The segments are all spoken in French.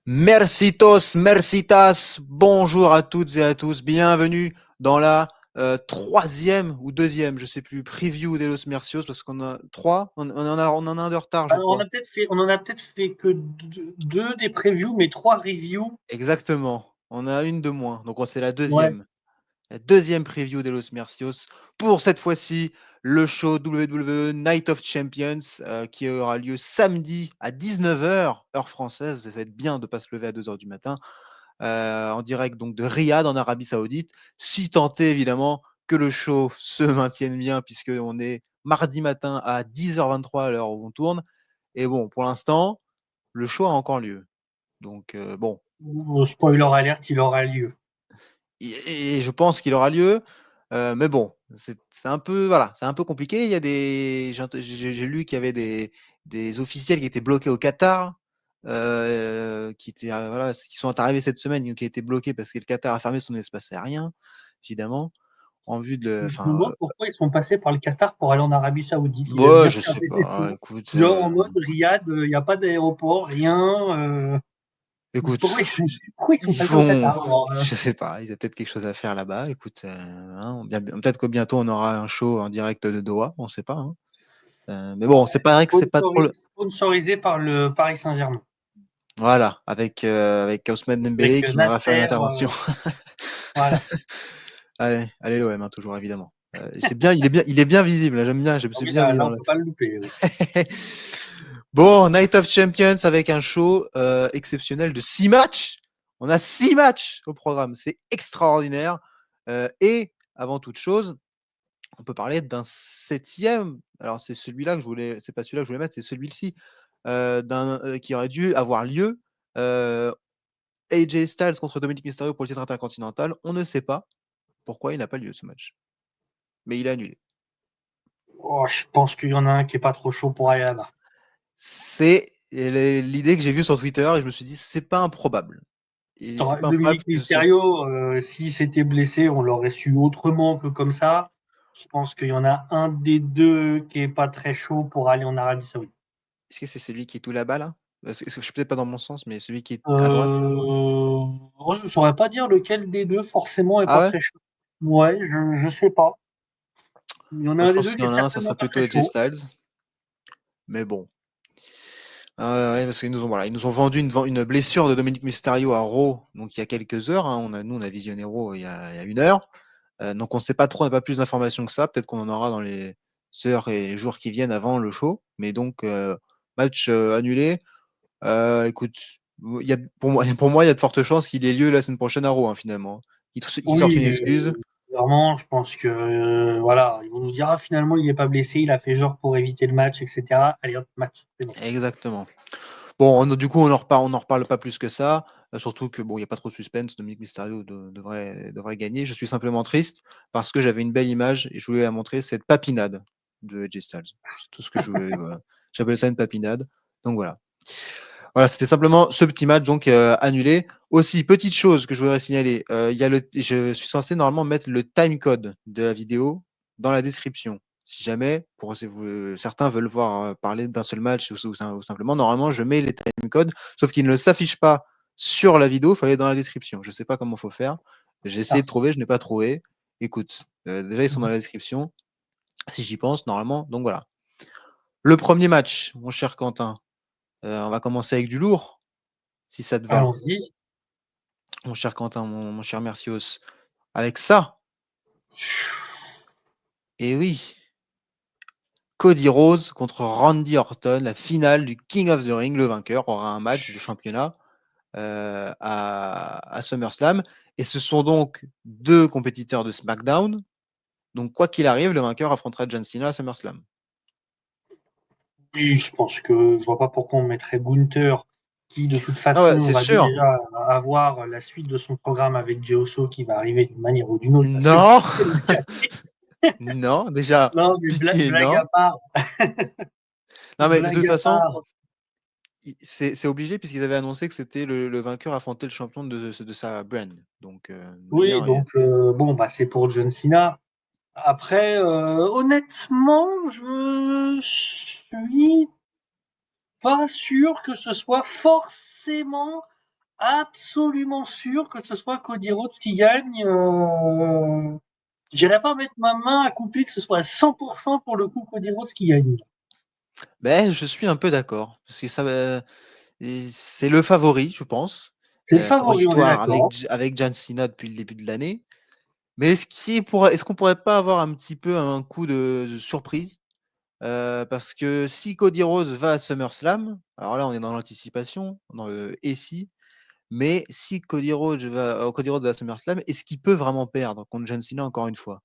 Mercitos, mercitas, bonjour à toutes et à tous, bienvenue dans la troisième ou deuxième, je sais plus, preview des Los Mercios, parce qu'on a trois, on en a un de retard, je Ah, crois. on en a peut-être fait que deux des previews, mais trois reviews. Exactement, on a une de moins, donc c'est la Ouais. deuxième. La deuxième preview des Los Mercios pour cette fois-ci le show WWE Night of Champions qui aura lieu samedi à 19h heure française. Ça va être bien de ne pas se lever à 2h du matin en direct donc de Riyad en Arabie Saoudite, si tant est évidemment que le show se maintienne bien puisqu'on est mardi matin à 10h23 à l'heure où on tourne. Et bon, pour l'instant, le show a encore lieu. Donc bon, Spoiler alert, il aura lieu. et je pense qu'il aura lieu. Mais bon, c'est un peu voilà, c'est un peu compliqué. Il y a des j'ai lu qu'il y avait des officiels qui étaient bloqués au Qatar, qui étaient voilà, qui sont arrivés cette semaine, qui étaient bloqués parce que le Qatar a fermé son espace aérien, évidemment, en vue de, Je me enfin, demande pourquoi ils sont passés par le Qatar pour aller en Arabie Saoudite. Ils aiment ouais, bien je faire sais des pas. détours. Écoute, Genre en mode Riyad, il n'y a pas d'aéroport, rien. écoute, Pourquoi ils sont ils passés au vont, Qatar? Alors, je sais pas, ils ont peut-être quelque chose à faire là-bas. Écoute, hein, peut-être que bientôt on aura un show en direct de Doha, on sait pas. Hein. Mais bon, c'est pas vrai que c'est pas trop. Sponsorisé par le Paris Saint-Germain. Voilà, avec Ousmane Dembélé Avec qui viendra faire une Nasser. intervention. Voilà. Allez l'OM, hein, toujours évidemment. C'est bien, il est bien visible. Là, j'aime bien, je me Ah suis oui, bien mis là, dans on peut pas l'axe. le louper. Oui. Bon, Night of Champions avec un show exceptionnel de 6 matchs. On a 6 matchs au programme, c'est extraordinaire. Et avant toute chose, on peut parler d'un septième. Alors c'est celui-là que je voulais, c'est pas celui-là que je voulais mettre, c'est celui-ci qui aurait dû avoir lieu. Euh, AJ Styles contre Dominic Mysterio pour le titre intercontinental. On ne sait pas pourquoi il n'a pas lieu ce match, mais il est annulé. Oh, je pense qu'il y en a un qui est pas trop chaud pour aller là-bas. C'est l'idée que j'ai vue sur Twitter et je me suis dit c'est pas improbable. Et c'est pas improbable Dominique que ce soit. Mysterio, s'il s'était blessé, on l'aurait su autrement que comme ça. Je pense qu'il y en a un des deux qui est pas très chaud pour aller en Arabie Saoudite. Est-ce que c'est celui qui est tout là-bas là? Est-ce que je suis peut-être pas dans mon sens, mais celui qui est à droite. Moi, je ne saurais pas dire lequel des deux forcément est Ah pas ouais? très chaud. Ouais, je sais pas. Il y en a Moi, je un des pense deux qu'il qui y est en a un, ça certainement sera pas plutôt très AJ chaud. Styles. Mais bon. Ouais, parce qu'ils nous ont, voilà, ils nous ont vendu une blessure de Dominic Mysterio à Raw, donc il y a quelques heures. Hein. Nous, on a visionné Raw il y a 1 heure. Donc on ne sait pas trop, on n'a pas plus d'informations que ça. Peut-être qu'on en aura dans les heures et les jours qui viennent avant le show. Mais donc, match annulé. Écoute, pour moi, il y a de fortes chances qu'il ait lieu la semaine prochaine à Raw, hein, finalement. Qu'il sorte une Oui, excuse. clairement, je pense que voilà, ils vont nous dire ah, finalement il n'est pas blessé, il a fait genre pour éviter le match, etc. Allez hop, match, c'est bon. Exactement. Bon, du coup, on en reparle pas plus que ça. Surtout que bon, il n'y a pas trop de suspense. Dominique Mysterio devrait gagner. Je suis simplement triste parce que j'avais une belle image et je voulais la montrer, cette papinade de AJ Styles. C'est tout ce que je voulais. Voilà. J'appelle ça une papinade. Donc voilà. Voilà, c'était simplement ce petit match donc annulé. Aussi, petite chose que je voudrais signaler, je suis censé normalement mettre le time code de la vidéo dans la description. Si jamais, certains veulent voir parler d'un seul match ou simplement, normalement, je mets les time codes, sauf qu'ils ne s'affichent pas sur la vidéo, il faut aller dans la description. Je ne sais pas comment il faut faire. J'ai essayé Ah. de trouver, je n'ai pas trouvé. Écoute, déjà, ils sont dans la description, si j'y pense, normalement. Donc voilà. Le premier match, mon cher Quentin, on va commencer avec du lourd, si ça te va. Allons-y. Mon cher Quentin, mon cher Mercios, avec ça, et oui, Cody Rhodes contre Randy Orton, la finale du King of the Ring, le vainqueur aura un match de championnat à SummerSlam. Et ce sont donc deux compétiteurs de SmackDown. Donc quoi qu'il arrive, le vainqueur affrontera John Cena à SummerSlam. Oui, je pense que je vois pas pourquoi on mettrait Gunther, qui de toute Ah ouais, façon c'est va sûr. déjà avoir la suite de son programme avec Jey Uso qui va arriver d'une manière ou d'une autre parce que Non, c'est le cas. non, déjà, Non, mais pitié, blague à non. part, Non, mais de blague toute à façon, part. c'est obligé puisqu'ils avaient annoncé que c'était le vainqueur affronter le champion de sa brand. Donc, de Oui, manière, donc bon, bah c'est pour John Cena. Après, honnêtement, je suis pas sûr que ce soit forcément. absolument sûr que ce soit Cody Rhodes qui gagne. J'irai pas mettre ma main à couper que ce soit à 100% pour le coup Cody Rhodes qui gagne. Ben, je suis un peu d'accord, parce que ça et c'est le favori, je pense, C'est le pour favori, on est l'histoire d'accord. avec John Cena depuis le début de l'année. Mais est-ce qu'on pourrait pas avoir un petit peu un coup de surprise? Parce que si Cody Rhodes va à SummerSlam, alors là, on est dans l'anticipation, dans le «et si», mais si Cody Rhodes va à SummerSlam, est-ce qu'il peut vraiment perdre contre John Cena encore une fois?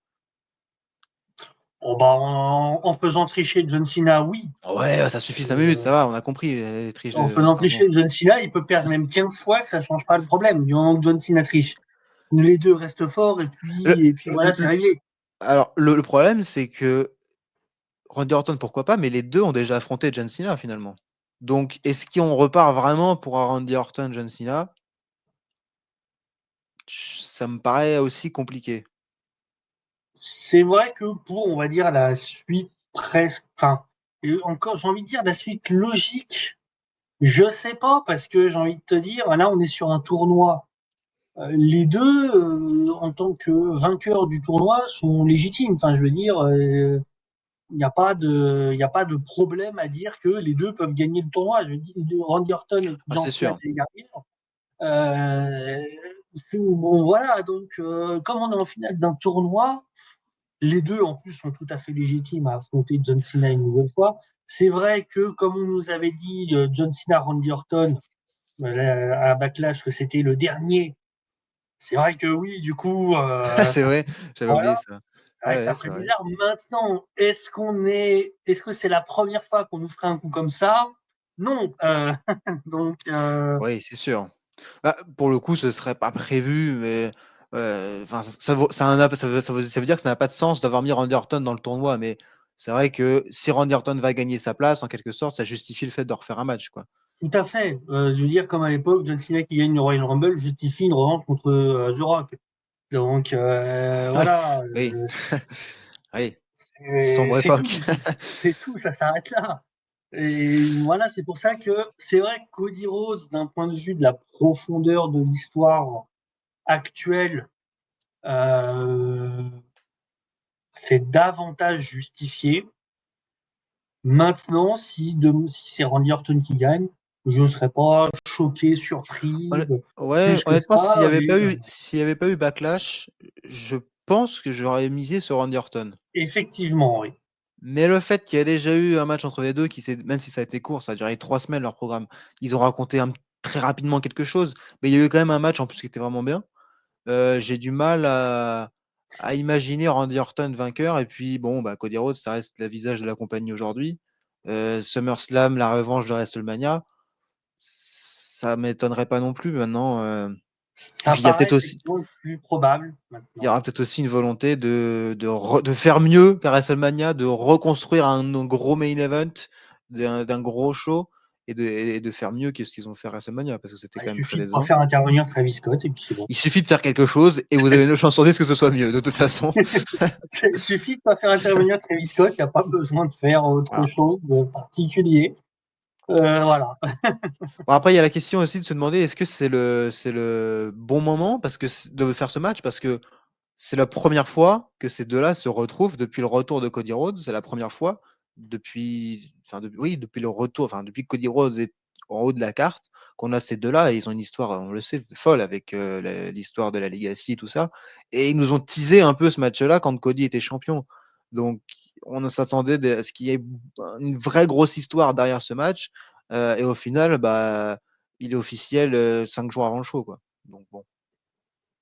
Oh bah, en faisant tricher John Cena, oui. Ouais, ça suffit 5 minutes, Euh, ça va, on a compris, les triches En de faisant pardon. tricher John Cena, il peut perdre même 15 fois que ça change pas le problème. Du moment que John Cena triche, les deux restent forts Le et puis voilà, c'est l réglé. alors le problème, c'est que Randy Orton, pourquoi pas, mais les 2 ont déjà affronté John Cena finalement. Donc est-ce qu'on repart vraiment pour un Randy Orton, John Cena? Ça me paraît aussi compliqué. C'est vrai que pour, on va dire, la suite presque, enfin, encore, j'ai envie de dire la suite logique, je sais pas, parce que j'ai envie de te dire, là, on est sur un tournoi. Les deux, en tant que vainqueurs du tournoi, sont légitimes. Enfin, je veux dire, il n'y a pas de problème à dire que les deux peuvent gagner le tournoi. Je dis, Randy Orton est Ah, déjà c'est en finale sûr. l'année dernière. Euh, bon, voilà, donc comme on est en finale d'un tournoi, les deux en plus sont tout à fait légitimes à affronter John Cena une nouvelle fois. C'est vrai que, comme on nous avait dit, John Cena, Randy Orton, à Backlash, que c'était le dernier. C'est vrai que oui, du coup, C'est vrai, j'avais voilà. oublié ça. C'est vrai que Ouais, ça ouais, ferait c'est vrai. bizarre. Maintenant, est-ce que c'est la première fois qu'on nous ferait un coup comme ça? Non. Donc, Oui, c'est sûr. Bah, pour le coup, ce serait pas prévu, mais enfin, ça en a ça veut dire que ça n'a pas de sens d'avoir mis Randy Orton dans le tournoi, mais c'est vrai que si Randy Orton va gagner sa place, en quelque sorte, ça justifie le fait de refaire un match, quoi. tout à fait. Je veux dire, comme à l'époque, John Cena qui gagne le Royal Rumble justifie une revanche contre The Rock. Donc, Oui, voilà. oui, oui, sombre C'est époque. tout. C'est tout. Ça s'arrête là. Et voilà, c'est pour ça que c'est vrai que Cody Rhodes, d'un point de vue de la profondeur de l'histoire actuelle, euh, c'est davantage justifié. Maintenant, si c'est Randy Orton qui gagne, je ne serais pas choqué, surpris, Ouais, plus que honnêtement, ça. Et, s'il y avait pas eu Backlash, je pense que j'aurais misé sur Randy Orton. effectivement, oui. Mais le fait qu'il y a déjà eu un match entre les 2 qui s'est même si ça a été court, ça a duré 3 semaines leur programme. Ils ont raconté très rapidement quelque chose, mais il y a eu quand même un match en plus qui était vraiment bien. J'ai du mal à imaginer Randy Orton vainqueur et puis bon, bah, Cody Rhodes, ça reste le visage de la compagnie aujourd'hui. SummerSlam, la revanche de WrestleMania, ça m'étonnerait pas non plus maintenant, et Ça puis il y a peut-être paraît aussi effectivement le plus probable il y maintenant. aura peut-être aussi une volonté de faire mieux qu'à WrestleMania, de reconstruire un gros main event, d'un gros show et de faire mieux que ce qu'ils ont fait à WrestleMania parce que c'était Il quand même très suffit de pas décevant. faire intervenir Travis Scott et puis c'est bon. Il suffit de faire quelque chose et vous avez 9 chances sur 10 que ce soit mieux de toute façon. Il suffit de pas faire intervenir Travis Scott, il n'y a pas besoin de faire autre Voilà. chose de particulier. Voilà. Bon après il y a la question aussi de se demander est-ce que c'est le bon moment parce que de faire ce match parce que c'est la première fois que ces 2 là se retrouvent depuis le retour de Cody Rhodes. C'est la première fois depuis le retour, enfin, depuis que Cody Rhodes est en haut de la carte, qu'on a ces 2 là et ils ont une histoire, on le sait, folle avec, l'histoire de la Legacy et tout ça et ils nous ont teasé un peu ce match-là quand Cody était champion. Donc on s'attendait à ce qu'il y ait une vraie grosse histoire derrière ce match, et au final, bah, il est officiel, 5 jours avant le show, quoi. Donc bon.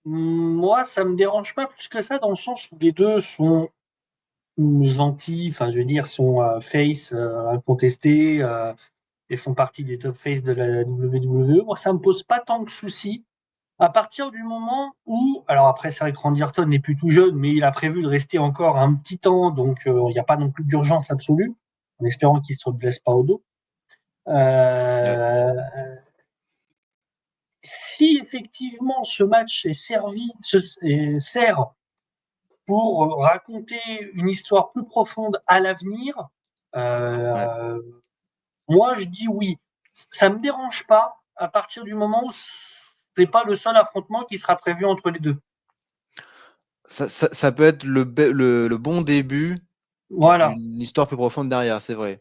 Moi, ça me dérange pas plus que ça dans le sens où les deux sont gentils, enfin, je veux dire, sont face incontestés et font partie des top face de la WWE. Moi, ça me pose pas tant de soucis. À partir du moment où, alors après, c'est vrai que Randy Orton n'est plus tout jeune, mais il a prévu de rester encore un petit temps, donc il n'y a pas non plus d'urgence absolue, en espérant qu'il ne se blesse pas au dos. Ouais. Euh, Si effectivement ce match est sert pour raconter une histoire plus profonde à l'avenir, Ouais. euh, moi je dis oui. Ça me dérange pas à partir du moment où c'est pas le seul affrontement qui sera prévu entre les deux. Ça peut être le bon début Voilà. d'une histoire plus profonde derrière, c'est vrai.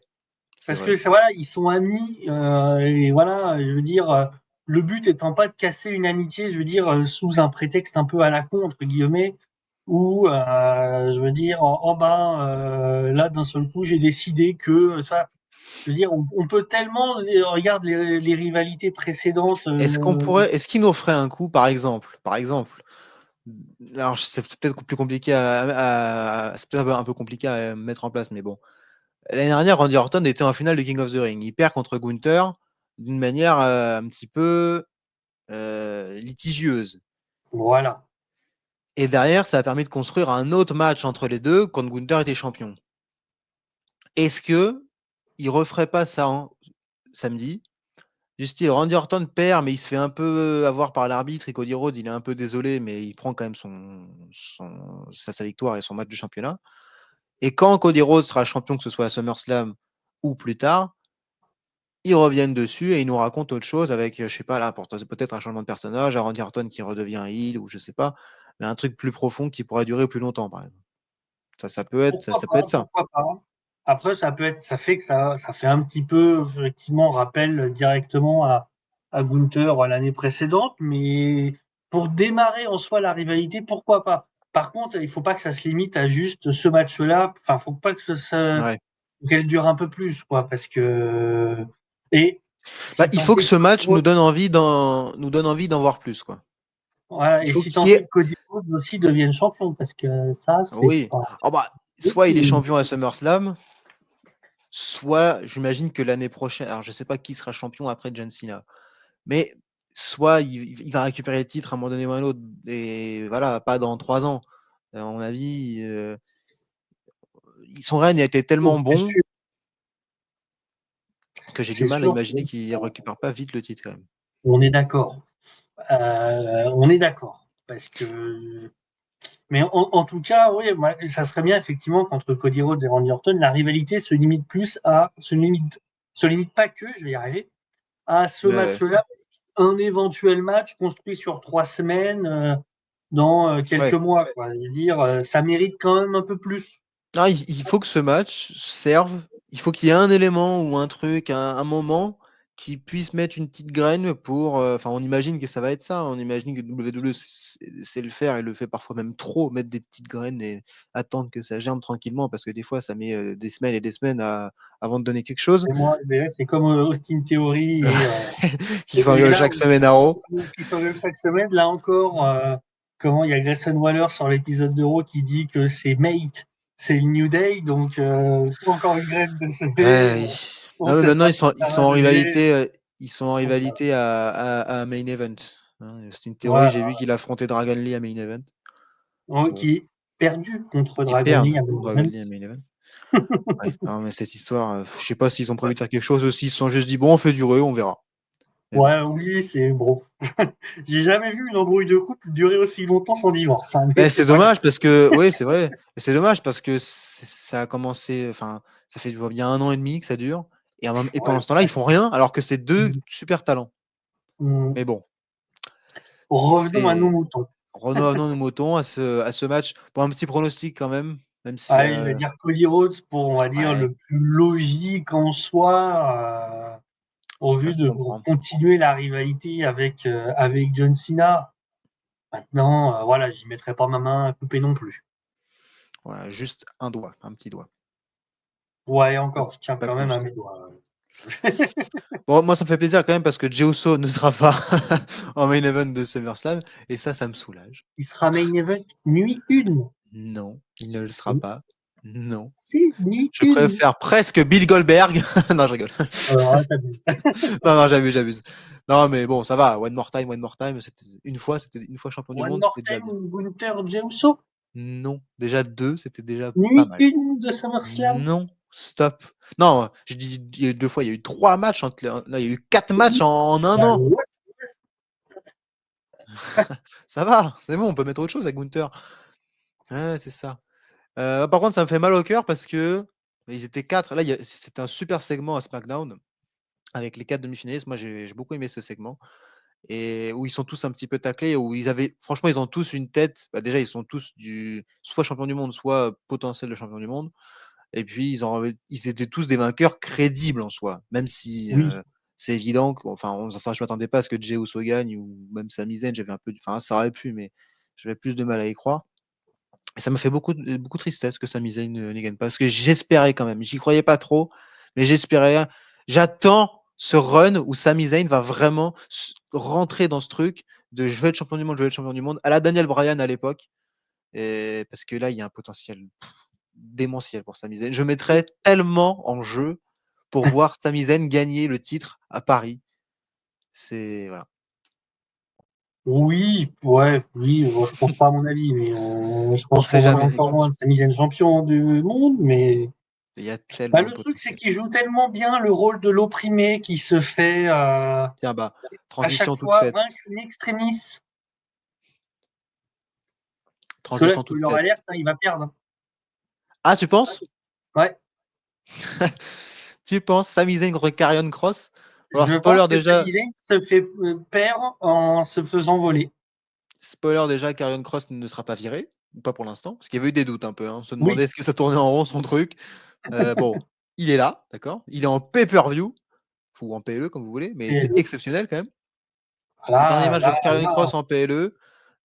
C'est Parce vrai. que voilà, ils sont amis, et voilà, je veux dire, le but étant pas de casser une amitié, je veux dire, sous un prétexte un peu à la con, entre guillemets, où, je veux dire, oh ben, là, d'un seul coup, j'ai décidé que, ça, je veux dire, on peut tellement, regarde les rivalités précédentes, Est-ce qu'il nous ferait un coup, par exemple, alors c'est peut-être plus compliqué c'est peut-être un peu compliqué à mettre en place, mais bon. L'année dernière, Randy Orton était en finale de King of the Ring. Il perd contre Gunther d'une manière un petit peu litigieuse. voilà. Et derrière, ça a permis de construire un autre match entre les deux quand Gunther était champion. Est-ce que il referait pas ça samedi? Du style, Randy Orton perd, mais il se fait un peu avoir par l'arbitre. Et Cody Rhodes, il est un peu désolé, mais il prend quand même sa victoire et son match de championnat. Et quand Cody Rhodes sera champion, que ce soit à SummerSlam ou plus tard, ils reviennent dessus et ils nous racontent autre chose avec, je sais pas, là, peut-être un changement de personnage, un Randy Orton qui redevient heel ou je sais pas, mais un truc plus profond qui pourrait durer plus longtemps, par exemple. Ça peut être, Pourquoi ça peut pas, être ça. pourquoi pas. Après, ça fait que ça fait un petit peu, effectivement, rappel directement à Gunther l'année précédente, mais pour démarrer en soi la rivalité, pourquoi pas. Par contre, il faut pas que ça se limite à juste ce match-là. Enfin, faut pas que Ouais. qu'elle dure un peu plus, quoi, parce que, et Bah, si il tant faut que est ce que Cody match Rhodes, nous donne envie d'en voir plus, quoi. voilà, Il et faut si qu'il tant y est ait, que Cody Rhodes aussi devienne champion, parce que ça, c'est oui. pas. Oh bah, soit il est champion à SummerSlam, soit j'imagine que l'année prochaine, alors je sais pas qui sera champion après John Cena, mais soit il va récupérer le titre à un moment donné ou à un autre, et voilà, pas dans 3 ans. À mon avis, son règne a été tellement C'est bon sûr, que j'ai du c'est mal à sûr. imaginer qu'il ne récupère pas vite le titre quand même. On est d'accord. On est d'accord. Parce que. Mais en tout cas, oui, ça serait bien effectivement qu'entre Cody Rhodes et Randy Orton, la rivalité se limite plus à. Se limite pas que, je vais y arriver, à ce Ouais, ouais. match-là, un éventuel match construit sur 3 semaines, dans quelques Ouais. mois, quoi. Je veux dire, ça mérite quand même un peu plus. Non, il faut que ce match serve. Il faut qu'il y ait un élément ou un truc, un moment qui puisse mettre une petite graine pour. Enfin, on imagine que ça va être ça. On imagine que WWE sait le faire et le fait parfois même trop, mettre des petites graines et attendre que ça germe tranquillement parce que des fois, ça met des semaines et des semaines avant de donner quelque chose. Et moi, c'est comme Austin Theory Qui et s'engueule là, chaque semaine à Raw. qui s'engueulent chaque semaine. Là encore, comment il y a Grayson Waller sur l'épisode d'Euro qui dit que c'est Mate, c'est le New Day, donc encore une graine de semer. Ouais, On non, mais sait maintenant pas ce que ils ça sont va en donner. rivalité, ils sont en Donc, voilà. rivalité à Main Event, hein. C'est une théorie, j'ai vu Voilà. qu'il affrontait Dragon Lee à Main Event. Donc, Bon, qui est perdu contre ils Dragon perdent Lee à contre Main Dragon Event. Lee à Main Event. Ouais, non, mais cette histoire, je sais pas s'ils ont prévu de faire quelque chose aussi, ils se sont juste dit: «Bon, on fait durer, on verra». Mais bon. Ouais, oui, c'est bon. J'ai jamais vu une embrouille de couple durer aussi longtemps sans divorce, hein, mais Beh, c'est c'est pas grave. dommage parce que oui, c'est vrai, mais c'est dommage parce que ça a commencé, enfin, ça fait bien 1 an et demi que ça dure et Ouais, pendant ce temps-là, ils font presque. rien alors que c'est 2 super talents. Hum. Mais bon, Revenons à nos c'est moutons. revenons à nos moutons, à ce match. Pour un petit pronostic quand même si, Ah, je vais dire Cody Rhodes pour, on va dire, ouais, le plus logique en soi, au ça vu se de pour comprend. continuer la rivalité avec John Cena. Maintenant, voilà, j'y mettrai pas ma main à couper non plus. Voilà, juste un doigt, un petit doigt, Ouais, pas encore, je tiens pas quand même à plus. mes doigts. Bon, moi, ça me fait plaisir quand même parce que Jey Uso ne sera pas en main event de SummerSlam et ça me soulage. Il sera main event nuit 1. Non, il ne le sera Si, pas. Non. si, nuit Je 1. préfère presque Bill Goldberg. Non, je rigole. Alors, t'abuses. Non, non, j'abuse. Non, mais bon, ça va. One more time. C'était une fois champion du One monde, more c'était déjà bien. time, Gunther Jeuso, Non, déjà deux, c'était déjà pas nuit mal. 1 de SummerSlam. Non, stop. Non, j'ai dit il y a eu 2 fois, il y a eu 3 matchs là, il y a eu 4 matchs en 1 Bah, an. ouais. Ça va, c'est bon, on peut mettre autre chose à Gunther. Ouais, c'est ça. Par contre, ça me fait mal au cœur parce que ils étaient 4. Là, c'était un super segment à SmackDown avec les 4 demi-finalistes. Moi, j'ai beaucoup aimé ce segment et où ils sont tous un petit peu taclés, où franchement, ils ont tous une tête. Bah, déjà, ils sont tous soit champion du monde, soit potentiel de champion du monde. Et puis, ils étaient tous des vainqueurs crédibles en soi, même si Oui, c'est évident je m'attendais pas à ce que Jey Uso gagne ou même Sami Zayn. Enfin, ça aurait pu, mais j'avais plus de mal à y croire. Et ça m'a fait beaucoup de tristesse que Sami Zayn ne gagne pas, parce que j'espérais quand même. J'y croyais pas trop, mais j'espérais. J'attends ce run où Sami Zayn va vraiment rentrer dans ce truc de je vais être champion du monde, je vais être champion du monde, à la Daniel Bryan à l'époque. Et parce que là, il y a un potentiel démentiel pour Sami Zayn. Je mettrais tellement en jeu pour voir Sami Zayn gagner le titre à Paris. C'est voilà. oui, ouais, oui, bon, je pense pas à mon avis, mais je On pense sait qu'on en est jamais. encore loin de sa mise en champion du monde, mais Il y a bah, tellement de le truc, c'est potentiel. qu'il joue tellement bien le rôle de l'opprimé qui se fait Tiens, bah, à chaque transition toute fois faite. vaincre une extrémiste. Parce que là, Transition toute spoiler faite. alerte, hein, il va perdre. Ah, tu penses? Ouais. Tu penses Sami Zayn contre Karrion Cross? Alors, Je pense spoiler que déjà, Sami Zayn se fait perdre en se faisant voler. Karrion Cross ne sera pas viré, ou pas pour l'instant, parce qu'il y avait eu des doutes un peu, hein. On se demandait Oui, est-ce que ça tournait en rond son truc. Bon, il est là, d'accord? Il est en pay-per-view, ou en PLE comme vous voulez, mais et c'est exceptionnel quand même. Dernier là, match de là, Karrion là. Cross en PLE,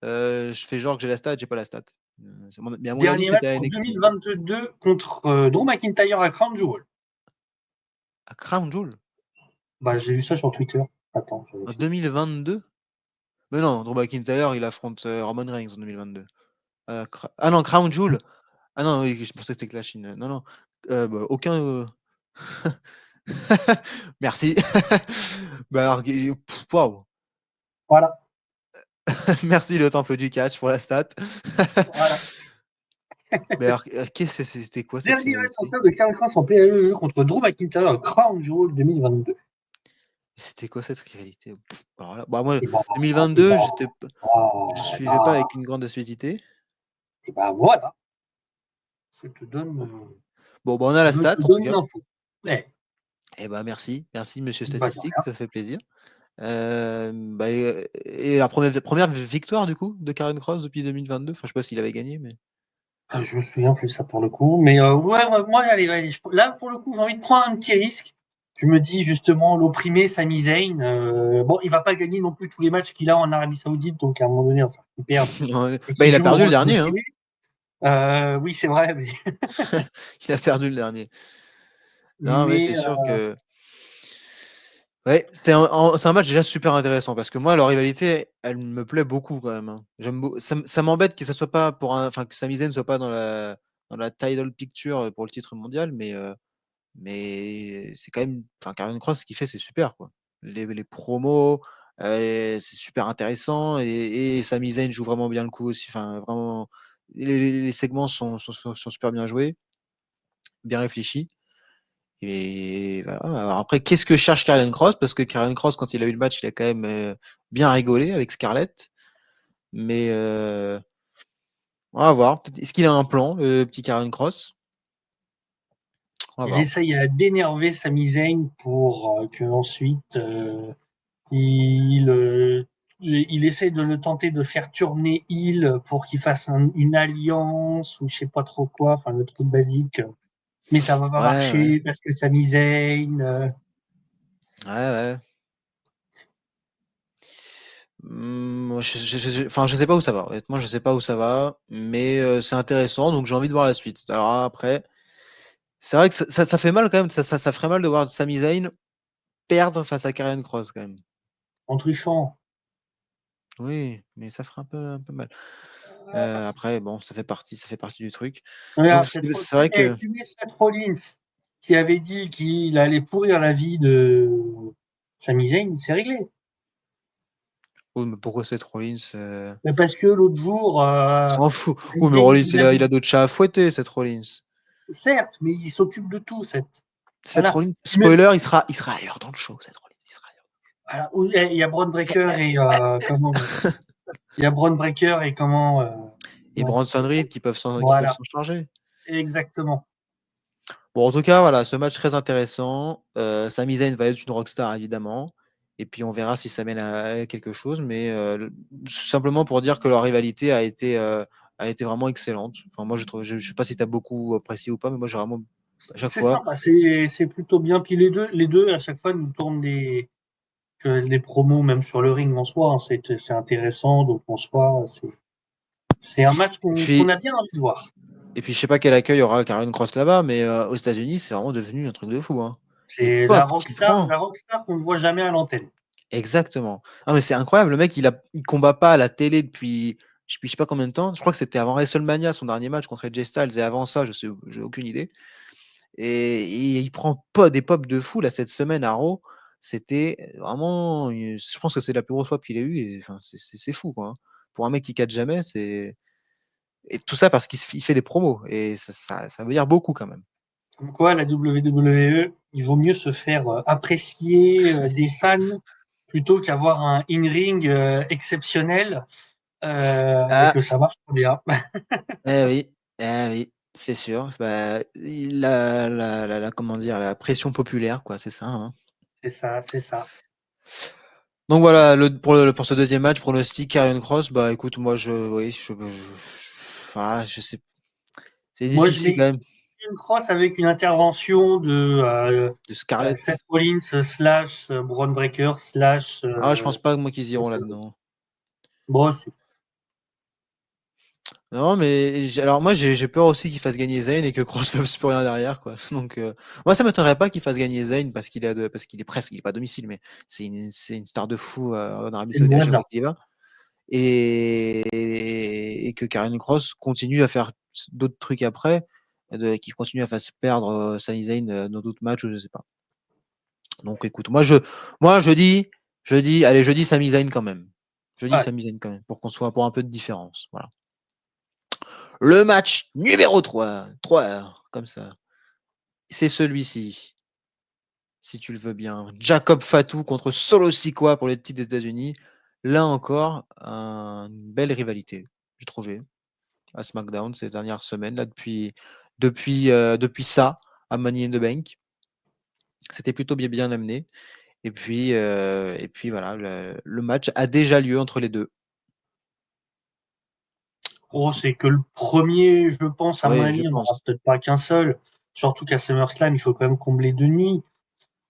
je fais genre que j'ai la stat, j'ai pas la stat. Mais à mon avis, Dernier c'était match à en NXT. 2022 contre Drew McIntyre à Crown Jewel. À Crown Jewel? Bah, j'ai vu ça sur Twitter. Attends, je En vérifie. 2022? Mais non, Drew McIntyre, il affronte Roman Reigns en 2022. Ah non, Crown Jewel. Ah non, oui, je pensais que c'était Clash in. Non, non. Bah, aucun. Merci. Bah alors, waouh. Voilà, Merci le temple du catch pour la stat. voilà. Mais alors, c'était quoi cette Dernier match en rivalité? salle de Karl Cross en PLE contre Drew McIntyre à Crown Jewel 2022. C'était quoi cette rivalité? Alors là, bah moi, Et bah, et 2022, bah, je ah, suivais pas là, avec une grande assiduité. et bah voilà, je te donne, Bon, bah, on a la je stat te en tout donne cas. l'info. Eh, Eh bah merci Monsieur bah de Statistique, rien. ça fait plaisir. Bah, et la première victoire du coup de Karen Cross depuis 2022. Enfin, je sais pas s'il avait gagné, mais. Je me souviens plus ça pour le coup, mais ouais, ouais, moi, allez, allez, là pour le coup, j'ai envie de prendre un petit risque. Je me dis justement l'opprimé Sami Zayn. Bon, il va pas gagner non plus tous les matchs qu'il a en Arabie Saoudite, donc à un moment donné, enfin, il perd et Bah, qu'il il a joue le perdu le rôle de dernier, hein. l'opprimé. Oui, c'est vrai, mais, Il a perdu le dernier. Non, mais mais c'est sûr que ouais, c'est un match déjà super intéressant parce que moi, leur rivalité, elle me plaît beaucoup quand même, hein. Ça m'embête que ça soit pas enfin que Sami Zayn ne soit pas dans la title picture pour le titre mondial, mais c'est quand même, enfin Karrion Kross, ce qu'il fait, c'est super quoi. Les promos, c'est super intéressant et Sami Zayn joue vraiment bien le coup aussi. Enfin vraiment, les segments sont super bien joués, bien réfléchis. Et voilà. Alors après, qu'est-ce que cherche Karrion Kross? Parce que Karrion Kross, quand il a eu le match, il a quand même bien rigolé avec Scarlett. Mais on va voir. Est-ce qu'il a un plan, le petit Karrion Kross? On va il voir. essaye d'énerver Sami Zayn pour que ensuite il, il essaie de le tenter de faire tourner Hill pour qu'il fasse une alliance ou je sais pas trop quoi, enfin le truc basique. Mais ça va pas Ouais, ouais. marcher parce que Sami Zayn. Ouais, ouais. Enfin, je sais pas où ça va. Honnêtement, je sais pas où ça va, mais c'est intéressant, donc j'ai envie de voir la suite. Alors après, c'est vrai que ça fait mal quand même. Ça ferait mal de voir Sami Zayn perdre face à Karrion Kross quand même. En trichant. Oui, mais ça ferait un peu mal. Après, bon, ça fait partie du truc. Donc Regarde, c'est vrai que tu mets Seth Rollins qui avait dit qu'il allait pourrir la vie de Sami Zayn, c'est réglé. oh, mais pourquoi Seth Rollins, Mais parce que l'autre jour, on s'en fout. Sami Oh, mais Zayn, Rollins, il avait il a d'autres chats à fouetter, Seth Rollins. certes, mais il s'occupe de tout, Seth. Seth Voilà. Rollins, Tu mets- spoiler, il sera ailleurs dans le show, Seth Rollins, il sera voilà. Il y a Braun Breaker et comment il y a Braun Breaker et comment et mince. Bronson Reed qui peuvent Voilà, s'en charger. exactement. Bon, en tout cas, voilà, ce match très intéressant. Sami Zayn va être une rockstar, évidemment. Et puis on verra si ça mène à quelque chose. Mais simplement pour dire que leur rivalité a été vraiment excellente. Enfin, moi, je sais pas si tu as beaucoup apprécié ou pas, mais moi, j'ai vraiment, à chaque C'est fois. sympa, c'est plutôt bien. Puis les deux, à chaque fois, nous tournent des promos, même sur le ring en soi, hein. C'est intéressant, donc en soi, c'est un match Et qu'on puis, a bien envie de voir. je sais pas quel accueil aura Karrion Cross là-bas, mais aux États-Unis, c'est vraiment devenu un truc de fou, hein. Les C'est pop qu'il prend. la rockstar qu'on ne voit jamais à l'antenne. Exactement. Ah, mais c'est incroyable. Le mec, il combat pas à la télé depuis je sais pas combien de temps. Je crois que c'était avant WrestleMania, son dernier match contre AJ Styles. Et avant ça, j'ai aucune idée. Et il prend pas des pop de fou là cette semaine à Raw. C'était vraiment, je pense que c'est la plus grosse pop qu'il ait eu. Et enfin, c'est fou quoi, hein. Pour un mec qui catch jamais, et tout ça parce il fait des promos. Et ça veut dire beaucoup quand même. Comme quoi, la WWE, il vaut mieux se faire apprécier des fans plutôt qu'avoir un in-ring exceptionnel et Ah, que ça marche pas bien. oui, oui, c'est sûr. Bah, comment dire, la pression populaire, quoi, c'est ça, hein. C'est ça, c'est ça. Donc voilà, pour ce deuxième match, pronostic Karrion Cross, bah écoute, moi oui, enfin, je sais, c'est Moi, je difficile mets quand même une cross avec une intervention de Seth Scarlett. Rollins slash Braun Breaker slash Ah, je pense pas moi qu'ils iront là-dedans. bon, Non, mais alors moi j'ai peur aussi qu'il fasse gagner Zayn et que Cross fasse plus rien derrière, quoi. Donc moi ça m'étonnerait pas qu'il fasse gagner Zayn parce qu'il est presque, il est pas à domicile, mais c'est une star de fou en Arabie c'est le Saoudite à chaque voisin. fois qu'il y va. Et que Karrion Cross continue à faire d'autres trucs après, qu'il continue à faire se perdre Sami Zayn dans d'autres matchs ou je sais pas. Donc écoute, allez, je dis Sami Zayn quand même. Je dis Ouais. Sami Zayn quand même pour un peu de différence. Voilà. Le match numéro 3 heures, comme ça. C'est celui-ci, si tu le veux bien. Jacob Fatou contre Solo Sikoa pour les titres des États-Unis. Là encore, une belle rivalité, j'ai trouvé, à SmackDown ces dernières semaines, là, depuis ça, à Money in the Bank. C'était plutôt bien amené. Et puis voilà, le match a déjà lieu entre les deux. Oh, c'est que le premier, je pense, à mon Oui, je avis, on n'aura pense. peut-être pas qu'un seul. Surtout qu'à SummerSlam, il faut quand même combler 2 nuits.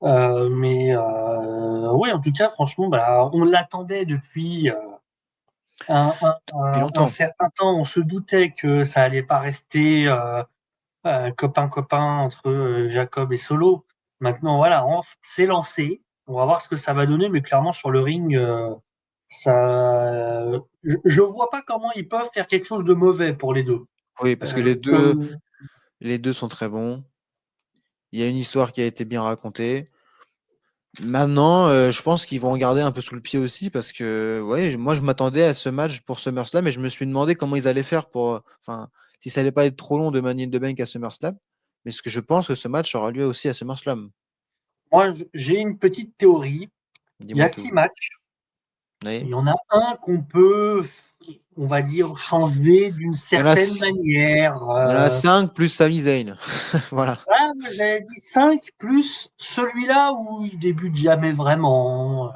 Mais oui, en tout cas, franchement, bah, on l'attendait depuis Depuis un longtemps. certain temps. On se doutait que ça allait pas rester copain-copain entre Jacob et Solo. Maintenant, voilà, c'est lancé. On va voir ce que ça va donner, mais clairement, sur le ring, je vois pas comment ils peuvent faire quelque chose de mauvais pour les deux. Oui, parce que Comme les deux sont très bons. Il y a une histoire qui a été bien racontée. Maintenant, je pense qu'ils vont en garder un peu sous le pied aussi parce que, ouais, moi je m'attendais à ce match pour SummerSlam et je me suis demandé comment ils allaient faire enfin, si ça allait pas être trop long de Money in the Bank à SummerSlam. Mais ce que je pense que ce match aura lieu aussi à SummerSlam. moi, j'ai une petite théorie. Il y Dis-moi a tout. 6 matchs. Il Oui. y en a un qu'on peut, on va dire, changer d'une Il y en a, certaine manière. il y en a 5 plus Sami Zayn. Voilà. Ah, moi, j'avais dit 5 plus celui-là où il débute jamais vraiment.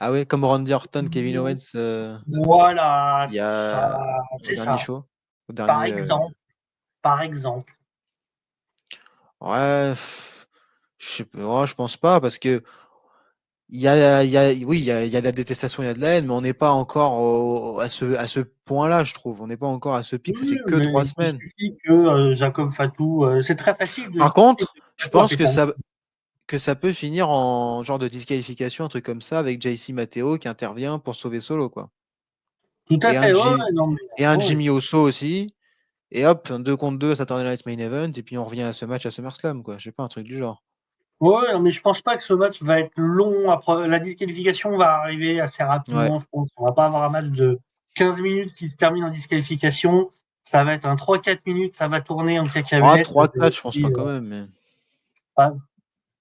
Ah ouais, comme Randy Orton, Kevin Owens, Voilà, il y ça, a au c'est dernier ça. show, au Par dernier. exemple, par exemple. Ouais, je sais pas, ouais, je pense pas parce que oui, il y a de la détestation, il y a de la haine, mais on n'est pas encore à ce point-là, je trouve. On n'est pas encore à ce pic, ça Oui, fait que mais 3 semaines. il suffit que Jacob Fatou, c'est très facile de Par justifier contre, que je Fatou a pense fait tourner. que ça peut finir en genre de disqualification, un truc comme ça, avec JC Matteo qui intervient pour sauver Solo, quoi. Tout à Et un, fait, ouais, Jim- ouais, non, mais, et un ouais. Jimmy Osso aussi. Et hop, un 2 contre 2 Saturday Night Main Event, et puis on revient à ce match à SummerSlam, quoi. Je sais pas, un truc du genre. Ouais, non, mais je pense pas que ce match va être long. Après, la disqualification va arriver assez Ouais. rapidement, je pense. On va pas avoir un match de 15 minutes qui se termine en disqualification. Ça va être un 3-4 minutes, ça va tourner en Ah, cacahuète. 3-4, je pense pas Puis, quand même, mais. pas-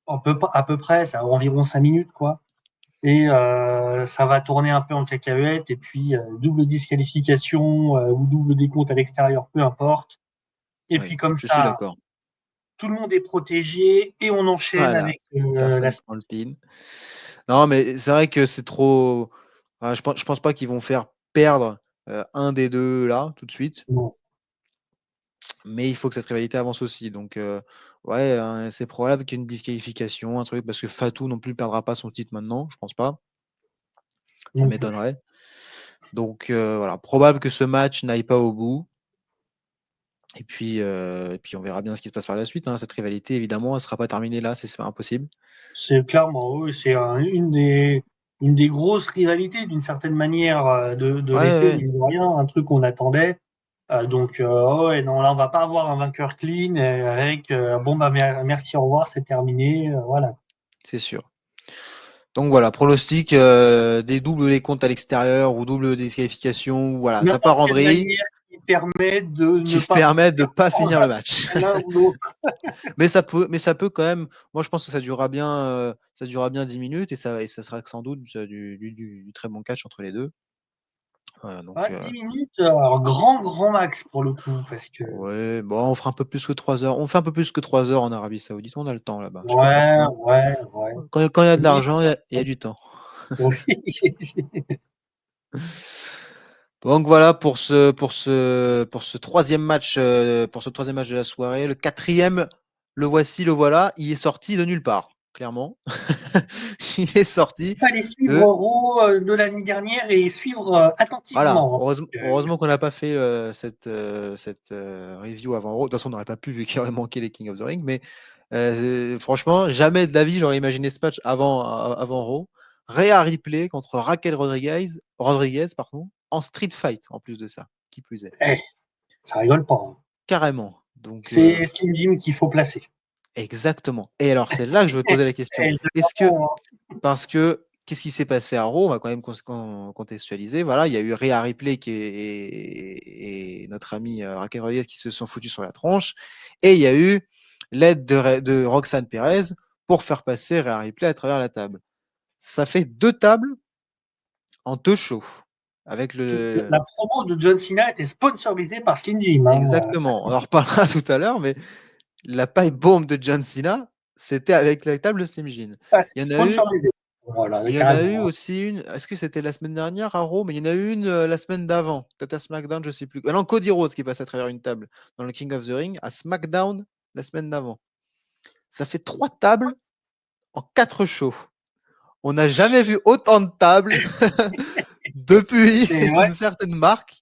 à peu près, ça environ 5 minutes, quoi. Et ça va tourner un peu en cacahuète. Et puis, double disqualification ou double décompte à l'extérieur, peu importe. Et Oui, puis, comme je suis ça, d'accord. tout le monde est protégé et on enchaîne Voilà, avec la personne prend le pin. Non, mais c'est vrai que c'est trop. Enfin, je pense pas qu'ils vont faire perdre un des deux là tout de suite, non. mais il faut que cette rivalité avance aussi. Donc, ouais, c'est probable qu'il y ait une disqualification, un truc, parce que Fatou non plus perdra pas son titre maintenant, je pense pas. Ça Non plus. m'étonnerait. Donc, voilà, probable que ce match n'aille pas au bout. Et puis on verra bien ce qui se passe par la suite, hein. Cette rivalité, évidemment, elle sera pas terminée là, c'est impossible. C'est clairement, oui, c'est une des grosses rivalités d'une certaine manière de Ouais, l'été, ouais, mine de rien, un truc qu'on attendait. Ouais, non, là, on va pas avoir un vainqueur clean avec bon, bah, merci, au revoir, c'est terminé. Voilà. c'est sûr. Donc voilà, pronostic des doubles des comptes à l'extérieur ou double disqualification, voilà, ça part N'importe en quelle vrille, manière qui permet de ne qui pas permet de perdre pas finir le match. l'un ou l'autre. Mais ça peut quand même. Moi, je pense que ça durera bien 10 minutes et ça sera sans doute du très bon catch entre les deux. Donc, 10 minutes, alors grand max pour le coup, parce que, ouais, bon, on fera un peu plus que 3 heures. On fait un peu plus que 3 heures en Arabie Saoudite. On a le temps là-bas. Je sais pas ouais, pourquoi. ouais, ouais. Quand il y a de Oui, l'argent, il y a du temps. oui. Donc voilà pour ce troisième match, de la soirée. Le quatrième, le voici, le voilà. Il est sorti de nulle part, clairement. Il est sorti Il fallait suivre de. Raw de l'année dernière et suivre Voilà, attentivement. heureusement, Hein. heureusement qu'on n'a pas fait cette review avant Raw. De toute façon, on n'aurait pas pu vu qu'il aurait manqué les King of the Ring. Mais franchement, jamais de la vie, j'aurais imaginé ce match avant Raw. Rhea Ripley contre Raquel Rodriguez, pardon, en street fight en plus de ça, qui plus est. Eh, ça rigole pas. Hein. Carrément. Donc, C'est Slim Jim qu'il faut placer. exactement. Et alors, c'est là que je veux te poser la question. Eh, Est-ce que, vraiment, parce que, qu'est-ce qui s'est passé à Raw? On va quand même contextualiser. Voilà, il y a eu Rhea Ripley et notre ami Raquel Rodriguez qui se sont foutus sur la tronche. Et il y a eu l'aide de Roxanne Perez pour faire passer Rhea Ripley à travers la table. Ça fait 2 tables en 2 shows. Avec la promo de John Cena était sponsorisée par Slim Jim. Hein. Exactement. On en reparlera tout à l'heure, mais la pipe bombe de John Cena, c'était avec la table Slim Jim. Ah, c'est Il y en a eu, sponsorisé. Voilà, il y en a eu carrément. aussi une. Est-ce que c'était la semaine dernière à Raw? Mais il y en a eu une la semaine d'avant, peut-être à SmackDown, je sais plus. Ah non, Cody Rhodes qui passe à travers une table dans le King of the Ring à SmackDown la semaine d'avant. Ça fait 3 tables en 4 shows. On n'a jamais vu autant de tables depuis C'est vrai. qu'une certaine marque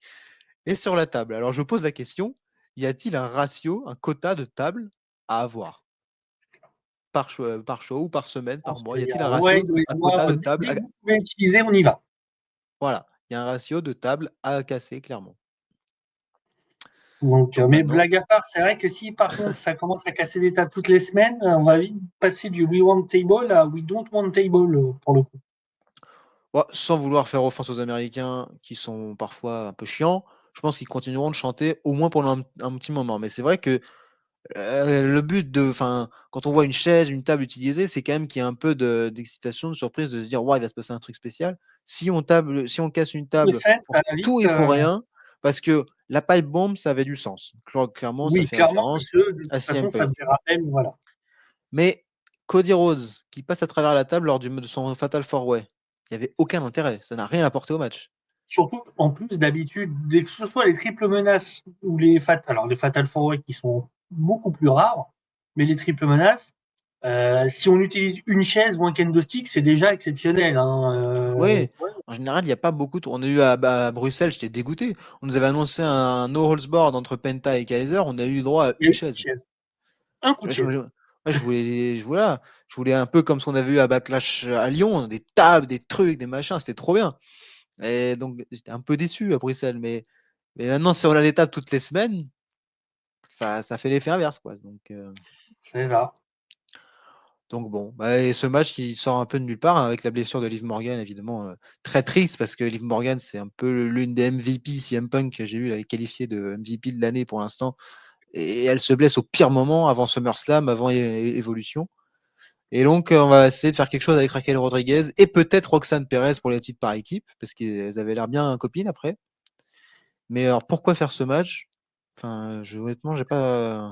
est sur la table. Alors je pose la question, y a-t-il un ratio, un quota de tables à avoir par show ou par semaine, par mois? Y a-t-il un Ouais, ratio, il doit y un quota avoir, de tables dès que vous pouvez utiliser, on y va. voilà, il y a un ratio de tables à casser clairement. Donc, Donc mais maintenant, blague à part, c'est vrai que si par contre ça commence à casser des tables toutes les semaines, on va vite passer du We Want Table à We Don't Want Table pour le coup. sans vouloir faire offense aux Américains qui sont parfois un peu chiants, je pense qu'ils continueront de chanter au moins pendant un petit moment. Mais c'est vrai que le but quand on voit une chaise, une table utilisée, c'est quand même qu'il y ait un peu d'excitation, de surprise, de se dire, ouais, il va se passer un truc spécial. Si on casse une Les table scènes, ça pour va vite. tout et pour rien, parce que la pipe bomb, ça avait du sens. Clairement, ça Oui, fait clairement, référence parce que de à toute façon, CM ça Punk. faisait rappel, voilà. Mais Cody Rhodes, qui passe à travers la table lors de son Fatal 4-Way, il n'y avait aucun intérêt. Ça n'a rien apporté au match. Surtout, en plus, d'habitude, dès que ce soit les triples menaces ou alors les Fatal 4 qui sont beaucoup plus rares, mais les triples menaces, si on utilise une chaise ou un kendo stick, c'est déjà exceptionnel. Hein. Oui, en général, il n'y a pas beaucoup. On a eu à Bruxelles, j'étais dégoûté. On nous avait annoncé un no holds barred entre Penta et Kaiser. On a eu droit à Il y a une une chaise. chaise, un coup de Je, je- chaise. je- ouais, je voulais un peu comme ce qu'on avait eu à Backlash à Lyon, des tables, des trucs, des machins. C'était trop bien. Et donc, j'étais un peu déçu à Bruxelles. Mais maintenant, si on a des tables toutes les semaines, ça fait l'effet inverse, quoi. C'est ça. Donc bon, bah, et ce match qui sort un peu de nulle part hein, avec la blessure de Liv Morgan, évidemment, très triste parce que Liv Morgan, c'est un peu l'une des MVP CM Punk que j'ai eu, elle est qualifiée de MVP de l'année pour l'instant. Et elle se blesse au pire moment avant SummerSlam, avant Evolution. Et donc, on va essayer de faire quelque chose avec Raquel Rodriguez et peut-être Roxanne Perez pour les titres par équipe, parce qu'elles avaient l'air bien copines après. Mais alors, pourquoi faire ce match? Enfin, honnêtement, j'ai pas.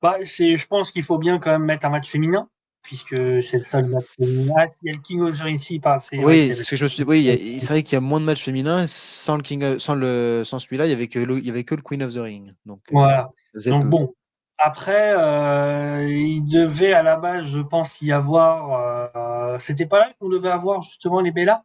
Je pense qu'il faut bien quand même mettre un match féminin, puisque c'est le seul match féminin. Ah, s'il y a le King of the Ring ici, c'est vrai Oui, qu'il y a c'est le ce que je me suis dit. Oui, c'est vrai qu'il y a moins de matchs féminins. Sans le sans celui-là, il y avait que le Queen of the Ring. Donc, Voilà. ça faisait Donc peu. bon. Après, il devait à la base, je pense, y avoir. C'était pas là qu'on devait avoir justement les Bella?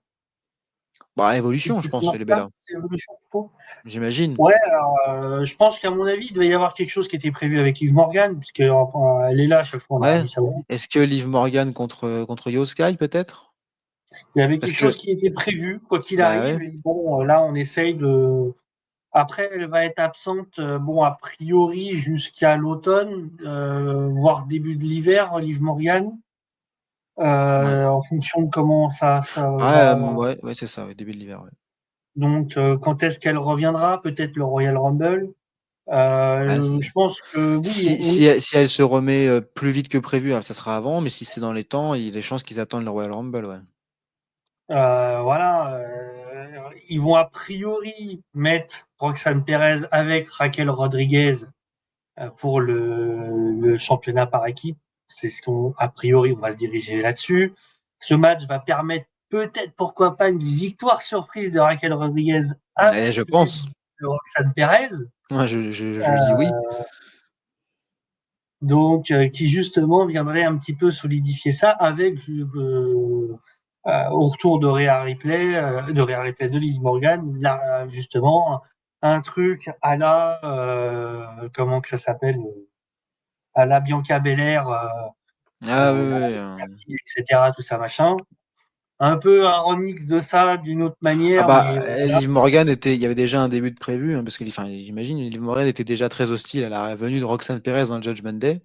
Bah, Evolution, je C'est ce pense, les match-là? Bella. C'est Evolution plutôt. J'imagine. Ouais, alors, je pense qu'à mon avis, il devait y avoir quelque chose qui était prévu avec Liv Morgan, puisque elle est là à chaque fois en Ouais. Arabie Saoudite. Est-ce que Liv Morgan contre Io Sky, peut-être? Il y avait Parce quelque chose que, qui était prévu, quoi qu'il bah ouais. arrive. Et bon, là, on essaye de. Après, elle va être absente, bon, a priori, jusqu'à l'automne, voire début de l'hiver, Liv Morgan, Ouais, en fonction de comment ça ouais, va. ouais, ouais, c'est ça, ouais, début de l'hiver. Ouais. Donc, quand est-ce qu'elle reviendra? Peut-être le Royal Rumble. Ah, Je pense que oui, si elle se remet plus vite que prévu, ça sera avant, mais si c'est dans les temps, il y a des chances qu'ils attendent le Royal Rumble, ouais. voilà, ils vont a priori mettre Roxane Perez avec Raquel Rodriguez pour le championnat par équipe. C'est ce qu'on, a priori, on va se diriger là-dessus. Ce match va permettre peut-être, pourquoi pas, une victoire surprise de Raquel Rodriguez Eh, avec je l'aide pense. de Roxane Perez. Moi, je dis oui. Euh, donc, qui justement viendrait un petit peu solidifier ça avec au retour de Rhea Ripley, de Liv Morgan, là, justement, un truc à la, comment que ça s'appelle, à la Bianca Belair, Ah oui, la oui, etc., tout ça, machin. Un peu un remix de ça d'une autre Ah manière, bah, mais voilà. Liv Morgan il y avait déjà un début de prévu, hein, parce que, enfin, j'imagine, Liv Morgan était déjà très hostile à la venue de Roxanne Perez dans le Judgment Day.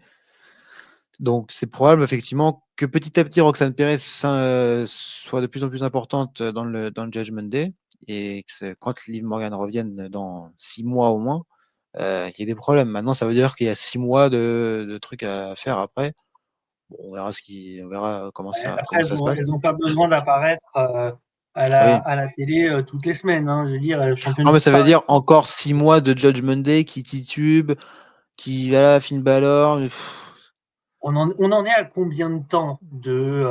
Donc, c'est probable, effectivement, que petit à petit, Roxanne Perez soit de plus en plus importante dans le Judgment Day. Et que quand Liv Morgan revienne dans 6 mois au moins, il y a des problèmes. Maintenant, ça veut dire qu'il y a 6 mois de trucs à faire après. Bon, on verra comment Ouais, comment après, ça se passe. elles ont pas besoin d'apparaître Oui. à la télé toutes les semaines. Hein. Je veux dire, Non, championne mais ça veut par dire équipe. encore 6 mois de Judgment Day qui titube, qui, voilà, Finn Balor. On en est à combien de temps de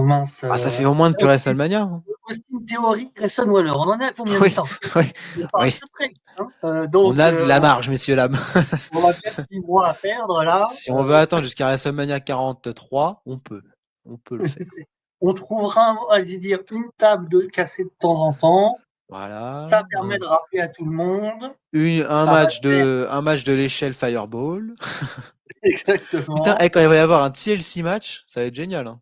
mince Ah, ça fait au moins depuis Austin, WrestleMania, hein. Austin Theory, Grayson Waller. On en est à combien de Oui, temps? oui, On parle oui. de près. Hein. On a de la marge, messieurs, dames. On a que 6 mois à perdre là. Si on veut attendre jusqu'à WrestleMania 43, on peut. On peut le faire. On trouvera, je veux dire, une table de cassée de temps en temps. Voilà. Ça permet de rappeler à tout le monde. Un Ça va faire match de l'échelle Fireball. Putain, exactement. quand il va y avoir un TLC match, ça va être génial, hein.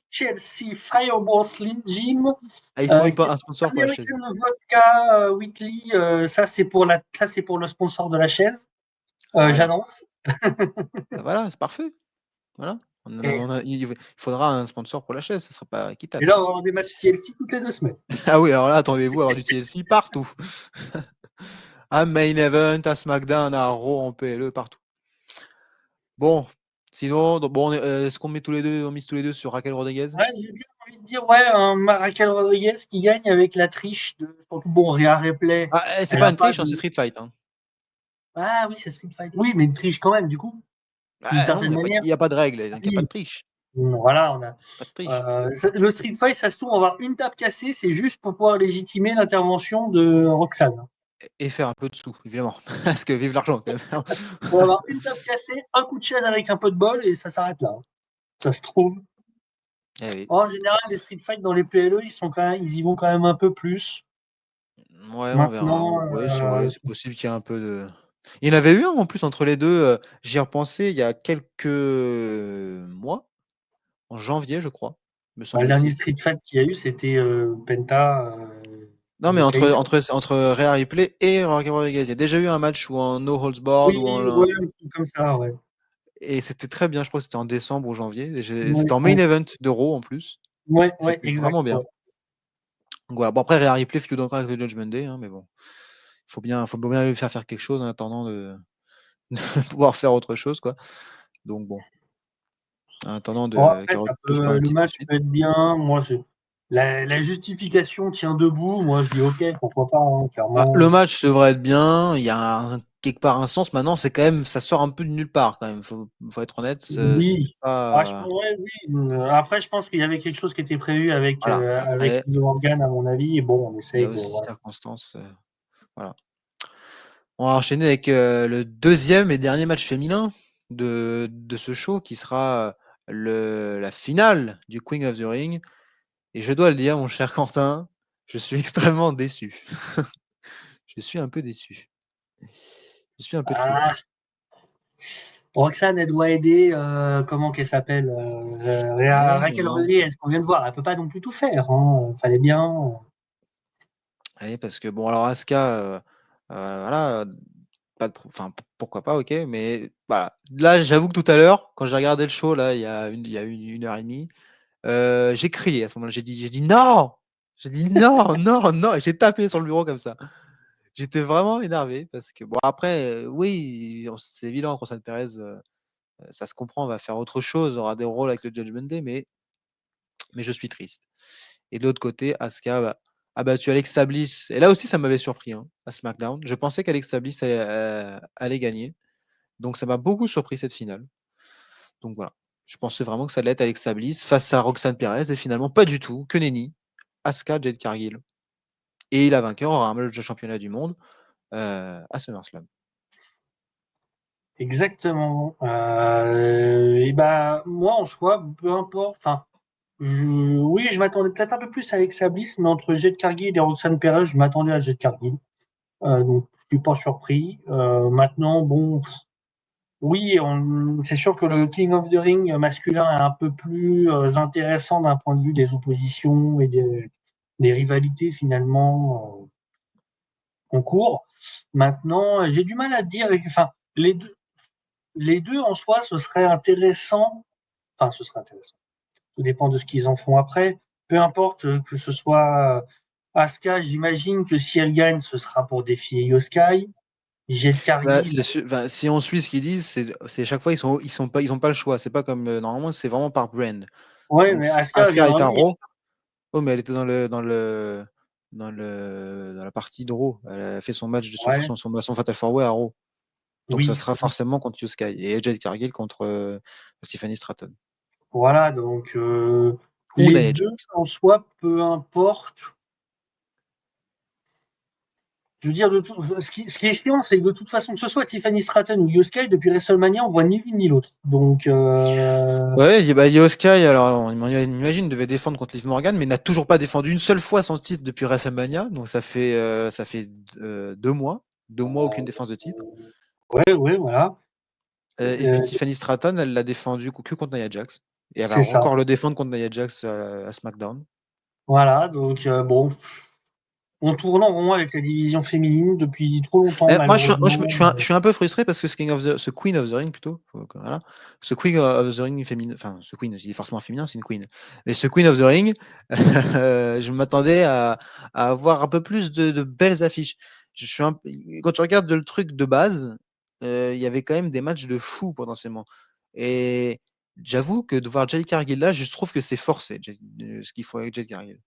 Chelsea Fireball Slim Jim. Ah, il faut un Qu'est-ce que sponsor pour la chaise. American Vodka Weekly, ça c'est pour le sponsor de la chaise. Voilà. J'annonce. Bah voilà, c'est parfait. Voilà. Et, Il faudra un sponsor pour la chaise, ça sera pas et équitable là, on sinon. va avoir des matchs TLC toutes les 2 semaines. Ah oui, alors là, attendez-vous à avoir du TLC partout. À Main Event, à SmackDown, à Raw, en PLE, partout. Bon, sinon, bon, est-ce qu'on met tous les deux, on mise tous les deux sur Raquel Rodriguez? Ouais, j'ai bien envie de dire, ouais, un Raquel Rodriguez qui gagne avec la triche de. Surtout, bon, Rhea Ripley, Ah, c'est elle pas a une pas triche, hein, de. c'est Street Fight, hein. Ah oui, c'est Street Fight. Oui, mais une triche quand même, du coup, d'une Ah, non, certaine manière. il n'y a pas de règle, donc il n'y a pas Oui, de triche. voilà, on a. Pas de triche. Le Street Fight, ça se trouve, on va avoir une table cassée, c'est juste pour pouvoir légitimer l'intervention de Roxane. Et faire un peu de sous, évidemment. Parce que vive l'argent, quand même. On va avoir une table cassée, un coup de chaise avec un peu de bol et ça s'arrête là. Ça se trouve. Eh oui. En général, les street fight dans les PLE, ils y vont quand même un peu plus. Ouais, on verra. Maintenant, Oui, c'est vrai, c'est possible qu'il y ait un peu de. Il y en avait eu un en plus entre les deux. J'y ai repensé il y a quelques mois, en janvier, je crois, me le dernier semble-t-il. street fight qu'il y a eu, c'était Penta Non, mais Nick Hayter. entre Rhea Ripley et Raquel Rodriguez. Il y a déjà eu un match ou en No Holds Barred ou Oui, en. ouais, un truc comme ça, ouais. Et c'était très bien, je crois que c'était en décembre ou janvier. Ouais, C'était en main ouais, event d'Euro en plus. ouais, ouais, C'était exact. vraiment bien. Ouais. Donc voilà. Bon, après, Rhea Ripley feud encore avec le Judgment Day, hein, mais bon. Faut bien lui faire quelque chose en attendant de pouvoir faire autre chose, quoi. Donc bon, en attendant Bon, après, qu'elle retouche pas un le titre de match suite. peut être bien. La justification tient debout. Moi, je dis OK, pourquoi pas, hein, Bah, le clairement. match devrait être bien. Il y a quelque part un sens. Maintenant, c'est quand même, ça sort un peu de nulle part quand même. Faut être honnête. C'est Oui. Ah, pas. ouais, oui. Après, je pense qu'il y avait quelque chose qui était prévu avec, Voilà. avec Après, Liv Morgan, à mon avis. Et bon, on il y a essaye de. aussi Voilà. circonstances. Voilà. On va enchaîner avec le deuxième et dernier match féminin de ce show qui sera la finale du Queen of the Ring. Et je dois le dire, mon cher Quentin, je suis extrêmement déçu. Je suis un peu déçu. Je suis un peu Ah, triste. Roxane, elle doit aider, comment qu'elle s'appelle, Ouais, mais Raquel bon. Rodriguez, qu'on vient de voir. Elle peut pas non plus tout faire. Hein. Fallait bien. Ouais, parce que bon, alors Asuka, voilà, pas de enfin, pourquoi pas, ok, mais voilà. Là, j'avoue que tout à l'heure, quand j'ai regardé le show, là, il y a une heure et demie, j'ai crié à ce moment-là. J'ai dit non! J'ai dit non, non, non, et j'ai tapé sur le bureau comme ça. J'étais vraiment énervé parce que, bon, après, oui, c'est évident qu'Roxane Perez, ça se comprend, va faire autre chose, aura des rôles avec le Judgment Day, mais je suis triste. Et de l'autre côté, Asuka a battu Alexa Bliss. Et là aussi, ça m'avait surpris hein, à SmackDown. Je pensais qu'Alexa Bliss allait gagner. Donc ça m'a beaucoup surpris cette finale. Donc voilà. Je pensais vraiment que ça allait être Alexa Bliss face à Roxanne Perez. Et finalement, pas du tout. Que nenni. Asuka, Jade Cargill. Et la vainqueur aura un match de championnat du monde à SummerSlam. Exactement. Et ben, moi, en soi, peu importe. Enfin, oui, je m'attendais peut-être un peu plus à Alexa Bliss, mais entre Jade Cargill et Roxanne Perez, je m'attendais à Jade Cargill. Donc, je suis pas surpris. Maintenant, bon, oui, c'est sûr que le King of the Ring masculin est un peu plus intéressant d'un point de vue des oppositions et des rivalités finalement en cours. Maintenant, j'ai du mal à dire. Enfin, les deux en soi, ce serait intéressant. Enfin, ce serait intéressant. Tout dépend de ce qu'ils en font après. Peu importe que ce soit Asuka, j'imagine que si elle gagne, ce sera pour défier Io Sky. Jade Bah, Cargill, bah, si on suit ce qu'ils disent, c'est chaque fois ils ont pas le choix. C'est pas comme normalement, c'est vraiment par brand. ouais, Donc mais si Asuka Asuka viendra est à oui. Raw, oh mais elle était dans la partie de Raw. Elle a fait son match de Ouais, son Fatal 4-Way à Raw. Donc ça oui. sera forcément contre Io Sky et Jade Cargill contre Tiffany Stratton Voilà, donc ou les Nia deux Jax. en soi, peu importe. Je veux dire, ce qui est chiant, c'est que de toute façon, que ce soit Tiffany Stratton ou Io Sky, depuis WrestleMania, on voit ni l'une ni l'autre. Donc, Ouais, bah, Io Sky, alors on imagine, devait défendre contre Liv Morgan, mais n'a toujours pas défendu une seule fois son titre depuis WrestleMania. Donc ça fait 2 mois, 2 mois aucune défense de titre. ouais, ouais, voilà. Et puis Euh, Tiffany Stratton, elle l'a défendu que contre Nia Jax. Et elle va c'est ça. encore le défendre contre Nia Jax à SmackDown. Voilà, donc bon, on tourne en rond avec la division féminine depuis trop longtemps, malheureusement. Je suis un peu frustré parce que ce Queen of the Ring plutôt, voilà, ce Queen of the Ring féminin, enfin ce Queen, il est forcément féminin, c'est une Queen. Mais ce Queen of the Ring, je m'attendais à avoir un peu plus de belles affiches. Quand tu regardes le truc de base, il y avait quand même des matchs de fou potentiellement. Et j'avoue que de voir Jade Cargill là, je trouve que c'est forcé, ce qu'il faut avec Jade Cargill.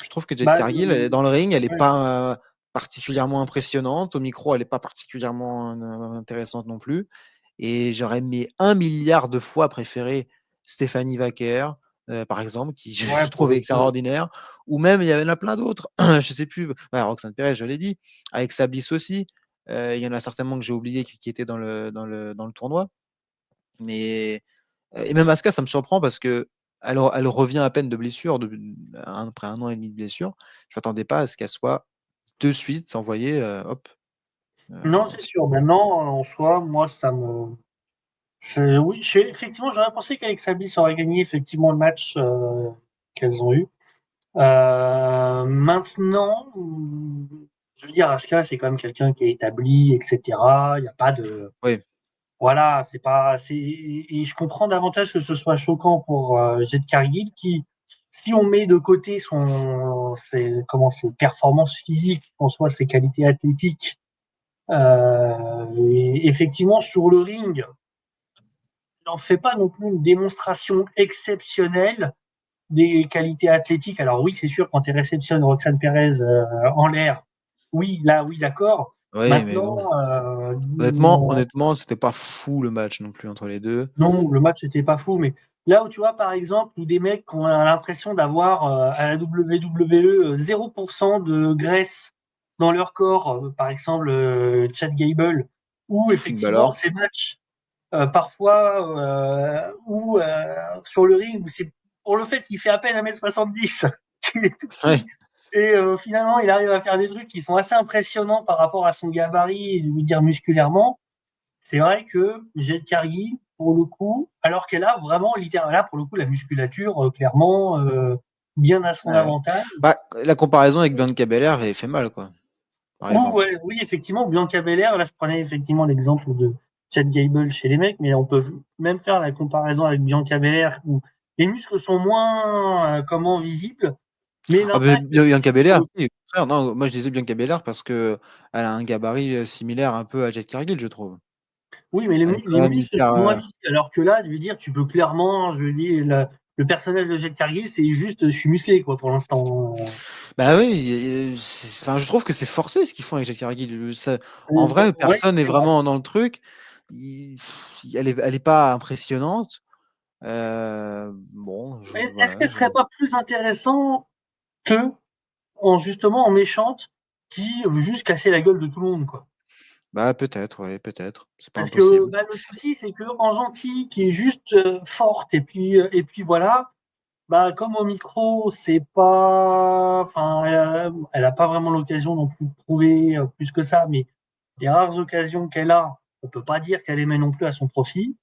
Je trouve que Jade Bah, Cargill, dans le ring, elle n'est ouais, pas particulièrement impressionnante. Au micro, elle n'est pas particulièrement intéressante non plus. Et j'aurais mis 1 milliard de fois préféré Stéphanie Wacker, par exemple, qui ouais, je pour trouve le coup. extraordinaire. Ou même, il y en a plein d'autres. Je sais plus. Ouais, Roxane Perez, je l'ai dit. Avec Sablis aussi. Il y en a certainement que j'ai oublié qui étaient dans le tournoi. Mais et même Asuka, ça me surprend parce que elle revient à peine de blessure, après 1 an et demi de blessure. Je m'attendais pas à ce qu'elle soit de suite s'envoyer, hop. Non, euh, c'est sûr. Maintenant, en soi, moi, ça me. Oui, effectivement, j'aurais pensé qu'Alexa Bliss aurait gagné effectivement le match qu'elles ont eu. Maintenant, je veux dire, Asuka, c'est quand même quelqu'un qui est établi, etc. Il n'y a pas de. oui, Voilà, c'est pas. Et je comprends davantage que ce soit choquant pour Jade Cargill, qui, si on met de côté ses performances physiques, en soi ses qualités athlétiques, et effectivement, sur le ring, il n'en fait pas non plus une démonstration exceptionnelle des qualités athlétiques. Alors oui, c'est sûr, quand tu réceptionnes Roxane Perez en l'air, oui, là, oui, d'accord. oui, mais Maintenant, bon. Honnêtement, c'était pas fou le match non plus entre les deux. Non, le match n'était pas fou, mais là où tu vois, par exemple, où des mecs qui ont l'impression d'avoir à la WWE 0% de graisse dans leur corps, par exemple Chad Gable, ou Finn effectivement Balor. ces matchs parfois où sur le ring, où c'est pour le fait qu'il fait à peine 1m70, qu'il est tout Ouais. petit, et finalement il arrive à faire des trucs qui sont assez impressionnants par rapport à son gabarit, je veux dire musculairement. C'est vrai que Jade Cargill, pour le coup, alors qu'elle a vraiment littéralement là pour le coup la musculature clairement bien à son Ouais. avantage. Bah, la comparaison avec Bianca Belair, elle fait mal, quoi, par exemple. Ouais, oui, effectivement, Bianca Belair, là je prenais effectivement l'exemple de Chad Gable chez les mecs, mais on peut même faire la comparaison avec Bianca Belair où les muscles sont moins comment visibles, mais Ah, mais l'impact Bianca pour Belair, le oui, au contraire, non, moi je disais Bianca Belair parce que elle a un gabarit similaire un peu à Jade Cargill, je trouve. oui, mais Elle est les quand même muscles hyper. sont moins visibles, alors que là, je veux dire, tu peux clairement, je veux dire, le personnage de Jade Cargill, c'est juste, je suis musclé, quoi, pour l'instant. Bah oui, enfin, je trouve que c'est forcé ce qu'ils font avec Jade Cargill. En vrai, Ouais, personne n'est c'est vrai. vraiment dans le truc. Elle est pas impressionnante. Bon, Mais est-ce voilà. qu'elle serait pas plus intéressante en justement en méchante qui veut juste casser la gueule de tout le monde, quoi? Bah peut-être, ouais, peut-être. C'est pas Parce que impossible. bah, le souci, c'est que en gentille, qui est juste forte, et puis voilà, bah comme au micro, c'est pas, enfin, elle a pas vraiment l'occasion non plus de prouver plus que ça, mais les rares occasions qu'elle a, on peut pas dire qu'elle les met non plus à son profit.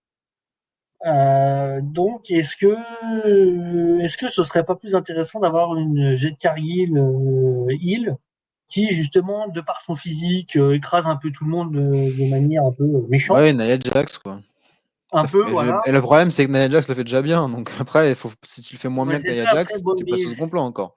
Donc, est-ce que ce serait pas plus intéressant d'avoir une Jade Cargill heel qui, justement, de par son physique, écrase un peu tout le monde de manière un peu méchante, Ouais, Nia Jax, quoi. un peu, voilà. Et le problème, c'est que Nia Jax le fait déjà bien. Donc après, si tu le fais moins Ouais, bien que c'est Nia ça. Après, Jax, bon, c'est pas sous ce complot encore.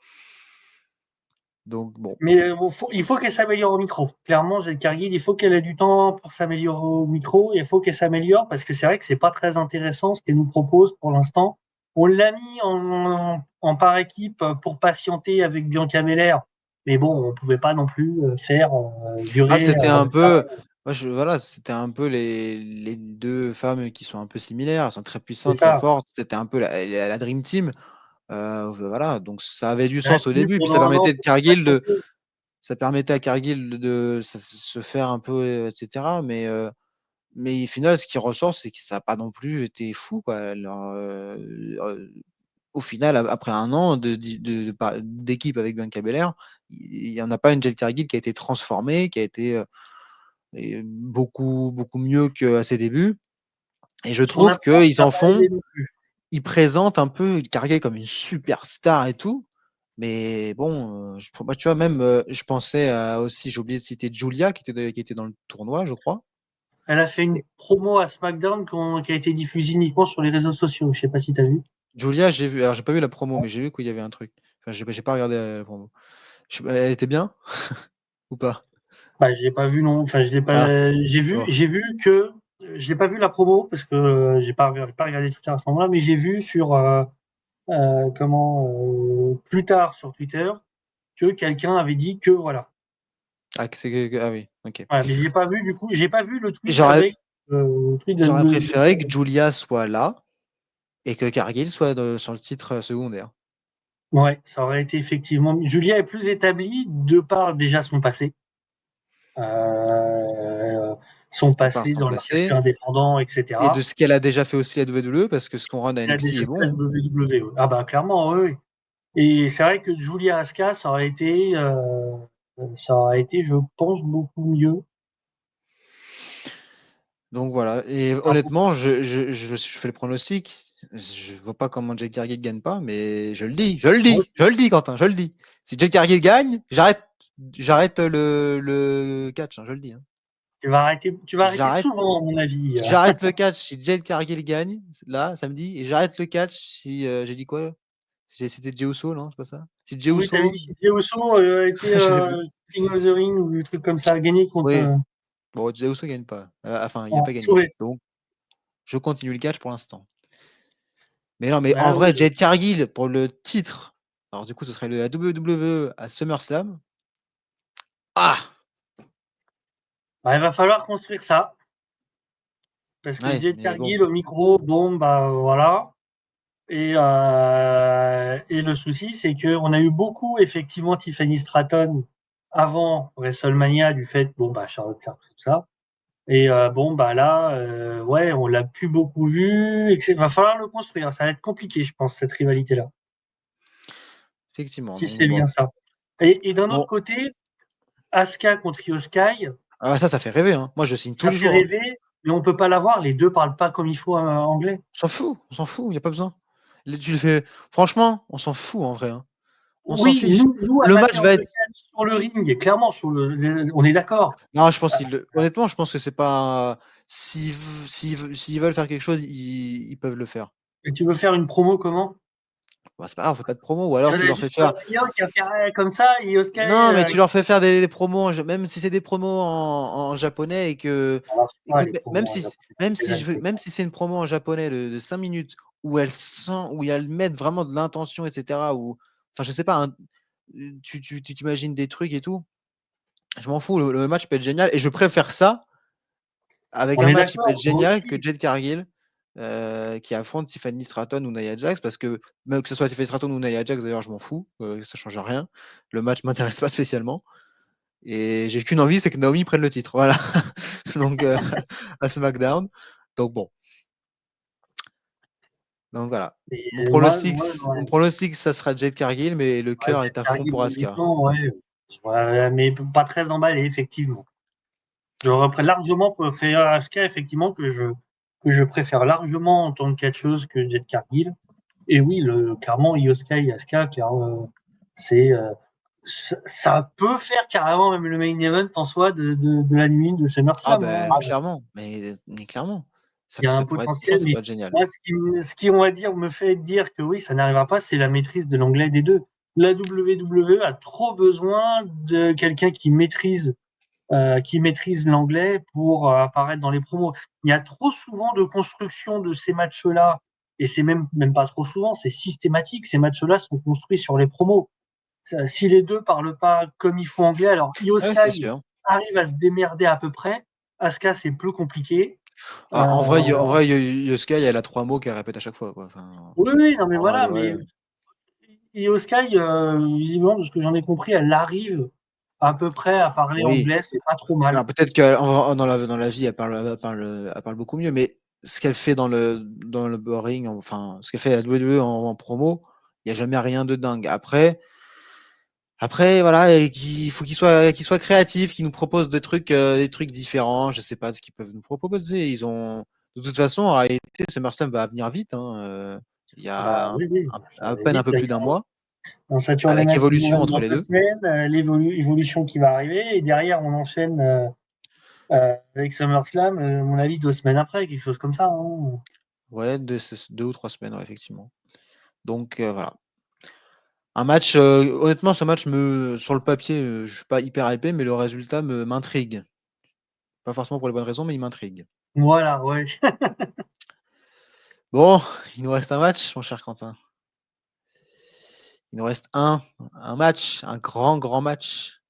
Donc bon. mais il faut qu'elle s'améliore au micro. Clairement, Jade Cargill, il faut qu'elle ait du temps pour s'améliorer au micro. Et il faut qu'elle s'améliore parce que c'est vrai que c'est pas très intéressant ce qu'elle nous propose pour l'instant. On l'a mis en par équipe pour patienter avec Bianca Belair. Mais bon, on pouvait pas non plus faire Ah, durer c'était un ça. peu. Moi, voilà, c'était un peu les deux femmes qui sont un peu similaires. Elles sont très C'est puissantes, très ça. fortes. C'était un peu la Dream Team. Voilà, donc ça avait du Elle a sens au tenu début. Puis pendant un an pour patienter. ça permettait à Cargill de se faire un peu, etc. Mais au final, ce qui ressort, c'est que ça n'a pas non plus été fou, quoi. Au final, après un an d'équipe avec Bianca Belair, il n'y en a pas une Jade Cargill qui a été transformée, qui a été beaucoup, beaucoup mieux qu'à ses débuts. Et je Son trouve absence qu'ils n'a en pas aidé font, non plus. ils présentent un peu Cargill comme une superstar et tout. Mais bon, moi, tu vois, même, je pensais aussi, j'ai oublié de citer Julia qui était dans le tournoi, je crois. Elle a fait une Et promo à SmackDown qui a été diffusée uniquement sur les réseaux sociaux. Je sais pas si tu as vu. Julia, j'ai vu, alors j'ai pas vu la promo, mais j'ai vu qu'il y avait un truc. Enfin, j'ai pas regardé la promo. Elle était bien ou pas? Bah, je l'ai pas vu non. Enfin, je l'ai pas. Ah, bon. J'ai vu que je n'ai pas vu la promo parce que j'ai pas regardé tout à ce moment-là, mais j'ai vu sur comment plus tard sur Twitter que quelqu'un avait dit que voilà. Ah oui, ok. Voilà, mais j'ai pas vu du coup, j'ai pas vu J'aurais, le tweet de j'aurais préféré que WWE. Julia soit là et que Cargill soit sur le titre secondaire. Ouais, ça aurait été effectivement. Julia est plus établie de par déjà son passé. Euh, Son De par passé son dans les circuits passé indépendants, et de etc. ce qu'elle a déjà fait aussi à WWE, parce que ce qu'on rend à Elle a NXT déjà est fait la bon. WWE. Ah bah clairement, oui, oui. Et c'est vrai que Julia Asuka, ça aurait été, je pense, beaucoup mieux. Donc voilà. Et Ah, beaucoup. honnêtement, je fais le pronostic. Je vois pas comment Jake Cargill gagne pas, mais Ouais, je le dis, Quentin, je le dis. Si Jake Cargill gagne, j'arrête le catch, hein, je le dis, hein. tu vas arrêter J'arrête, souvent, à mon avis. j'arrête le catch si Jake Cargill gagne, là, samedi, et j'arrête le catch si, j'ai dit quoi? C'était Jey Uso, non, c'est pas ça? Si Jey Oui, t'as dit Uso, si Jey Uso était je sais plus. King of the Ring ou des trucs comme ça, gagné contre Oui, bon, Jey Uso gagne pas. Enfin, il a bon, pas gagné. sauvé. Donc, je continue le catch pour l'instant. Mais non, mais en Ah vrai, oui, Jade Cargill pour le titre. Alors du coup, ce serait la WWE à SummerSlam. Ah! Bah, il va falloir construire ça. Parce que Ouais, Jade mais bon. Cargill au micro, bon, bah voilà. Et le souci, c'est qu'on a eu beaucoup, effectivement, Tiffany Stratton avant WrestleMania, du fait, bon, bah, Charlotte Flair, tout ça. Et bon, bah là, ouais, on l'a plus beaucoup vu. Va falloir le construire. Ça va être compliqué, je pense, cette rivalité-là. Effectivement. Si Donc c'est bon. bien ça. Et d'un autre Bon. côté, Asuka contre Io Sky, Ah, ça fait rêver, hein. Moi, je signe tous ça les fait jours, hein. rêver, mais on peut pas l'avoir. Les deux parlent pas comme il faut anglais. On s'en fout, il y a pas besoin. Tu le fais franchement, on s'en fout en vrai, hein. On s'en Oui, fiche. nous, Le match amateurs va de être catch sur le ring, clairement, on est d'accord. non, je pense honnêtement, je pense que c'est pas s'ils veulent faire quelque chose, ils peuvent le faire. Et tu veux faire une promo comment? Bah, c'est pas grave, on fait pas de promo ou Tu alors veux tu leur fais juste faire Rio qui va faire comme ça, et Io Sky, non, mais tu leur fais faire des promos même si c'est des promos en japonais et que ça marche pas, écoute, les promos en japonais. même si c'est une promo en japonais de 5 minutes où elles mettent vraiment de l'intention et cetera ou enfin je sais pas, hein, tu t'imagines des trucs et tout, je m'en fous, le match peut être génial et je préfère ça avec On un est match qui peut d'accord, être moi génial que aussi. Jade Cargill, qui affronte Tiffany Stratton ou Nia Jax parce que même que ce soit Tiffany Stratton ou Nia Jax d'ailleurs je m'en fous, ça change rien. Le match m'intéresse pas spécialement et j'ai qu'une envie, c'est que Naomi prenne le titre. Voilà. Donc à SmackDown. Donc bon, donc voilà. Et moi, Mon ouais. pronostic, ça sera Jade Cargill, mais le Ouais, cœur Jet est à fond Cargill, pour Asuka. logiquement, ouais. Ouais, mais pas très emballé, effectivement. J'aurais largement préféré Asuka, effectivement, que je préfère largement en tant que catcheuse que Jet Cargill. Et oui, clairement, Io Sky et Asuka, c'est, ça peut faire carrément même le main event en soi de la nuit de Ah SummerSlam, hein. ben clairement, mais clairement, Il y a un ça pourrait être, franchement, potentiel, ça mais pourrait être génial. moi, ce qui, on va dire, me fait dire que oui, ça n'arrivera pas, c'est la maîtrise de l'anglais des deux. La WWE a trop besoin de quelqu'un qui maîtrise l'anglais pour apparaître dans les promos. Il y a trop souvent de construction de ces matchs-là, et c'est même pas trop souvent, c'est systématique. Ces matchs-là sont construits sur les promos. Si les deux parlent pas comme il faut anglais, alors Io Ouais, c'est Sky sûr. arrive à se démerder à peu près. Asuka, c'est plus compliqué. Ah, en Euh, vrai, Sky, elle a 3 mots qu'elle répète à chaque fois, quoi. Enfin, oui, oui, non, mais en vrai de voilà, vrai. mais Io Sky, visiblement, de ce que j'en ai compris, elle arrive à peu près à parler Oui. anglais, c'est pas trop mal. Alors peut-être que dans la vie, elle parle beaucoup mieux, mais ce qu'elle fait dans le ring, enfin, ce qu'elle fait à la WWE en promo, il y a jamais rien de dingue. Après voilà, et il faut qu'ils soient créatifs, qu'ils nous proposent des trucs différents. Je sais pas ce qu'ils peuvent nous proposer. Ils ont de toute façon, en réalité, SummerSlam va venir vite, hein, il y Bah a oui, oui, ça à va peine un vite. peu Là, plus d'un mois, on Saturday avec Night évolution Event entre dans les deux deux. semaines, l'évolution qui va arriver, et derrière, on enchaîne avec SummerSlam, à mon avis, 2 semaines après, quelque chose comme ça, hein. Ouais, 2 ou 3 semaines, ouais, effectivement. Donc voilà. Un match, honnêtement, ce match sur le papier, je suis pas hyper hypé, mais le résultat m'intrigue. Pas forcément pour les bonnes raisons, mais il m'intrigue. Voilà, ouais. Bon, il nous reste un match, mon cher Quentin. Il nous reste un match, un grand match.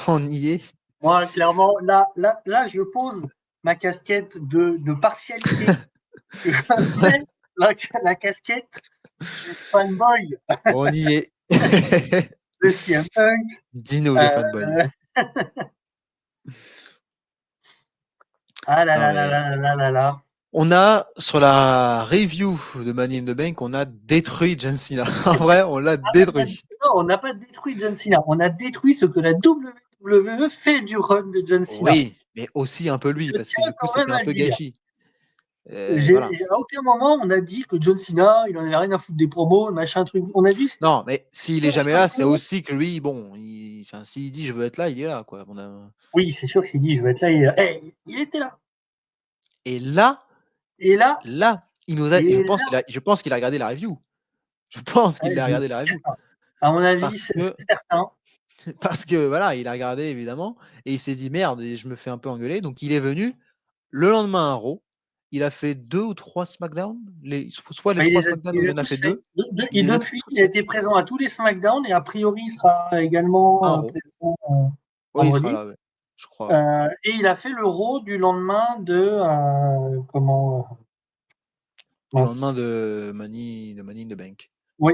On y est. Moi, clairement, là, je pose ma casquette de partialité. Je mets la, la casquette du fanboy On y est. de CM Punk. Dis-nous les Euh, fanboys. ah là Non là là mais là là là là. on a sur la review de Money in the Bank, on a détruit John Cena. En vrai, on l'a détruit. Non, on n'a pas détruit John Cena. On a détruit ce que la WWE fait du run de John Cena. Oui, mais aussi un peu lui, Je parce que tiens du coup, quand même c'était un à le peu dire. gâchis. Voilà. À aucun moment on a dit que John Cena, il en avait rien à foutre des promos, machin truc. On a dit Non, mais s'il est fonce jamais le là, c'est con. aussi que lui, bon, enfin, s'il dit je veux être là, il est là, quoi. Oui, c'est sûr que s'il dit je vais être là, il était là. Et là, Et là, et là, je pense qu'il a regardé la review. Je pense qu'il a regardé la c'est review. certain. À mon avis, Parce c'est que, certain. parce que voilà, il a regardé évidemment, et il s'est dit merde, et je me fais un peu engueuler. Donc il est venu le lendemain à Raw. Il a fait 2 ou 3 SmackDown. Soit les Bah, 3 SmackDown il où il les a en a tous fait faits. 2. Il Et les a depuis, tous il a faits. été présent à tous les SmackDown et a priori, il sera également Un Raw. présent Oui, il sera vendredi. là. Ouais. je crois. Et il a fait le Raw du lendemain de comment Du mince. lendemain de Money in the Bank. Oui,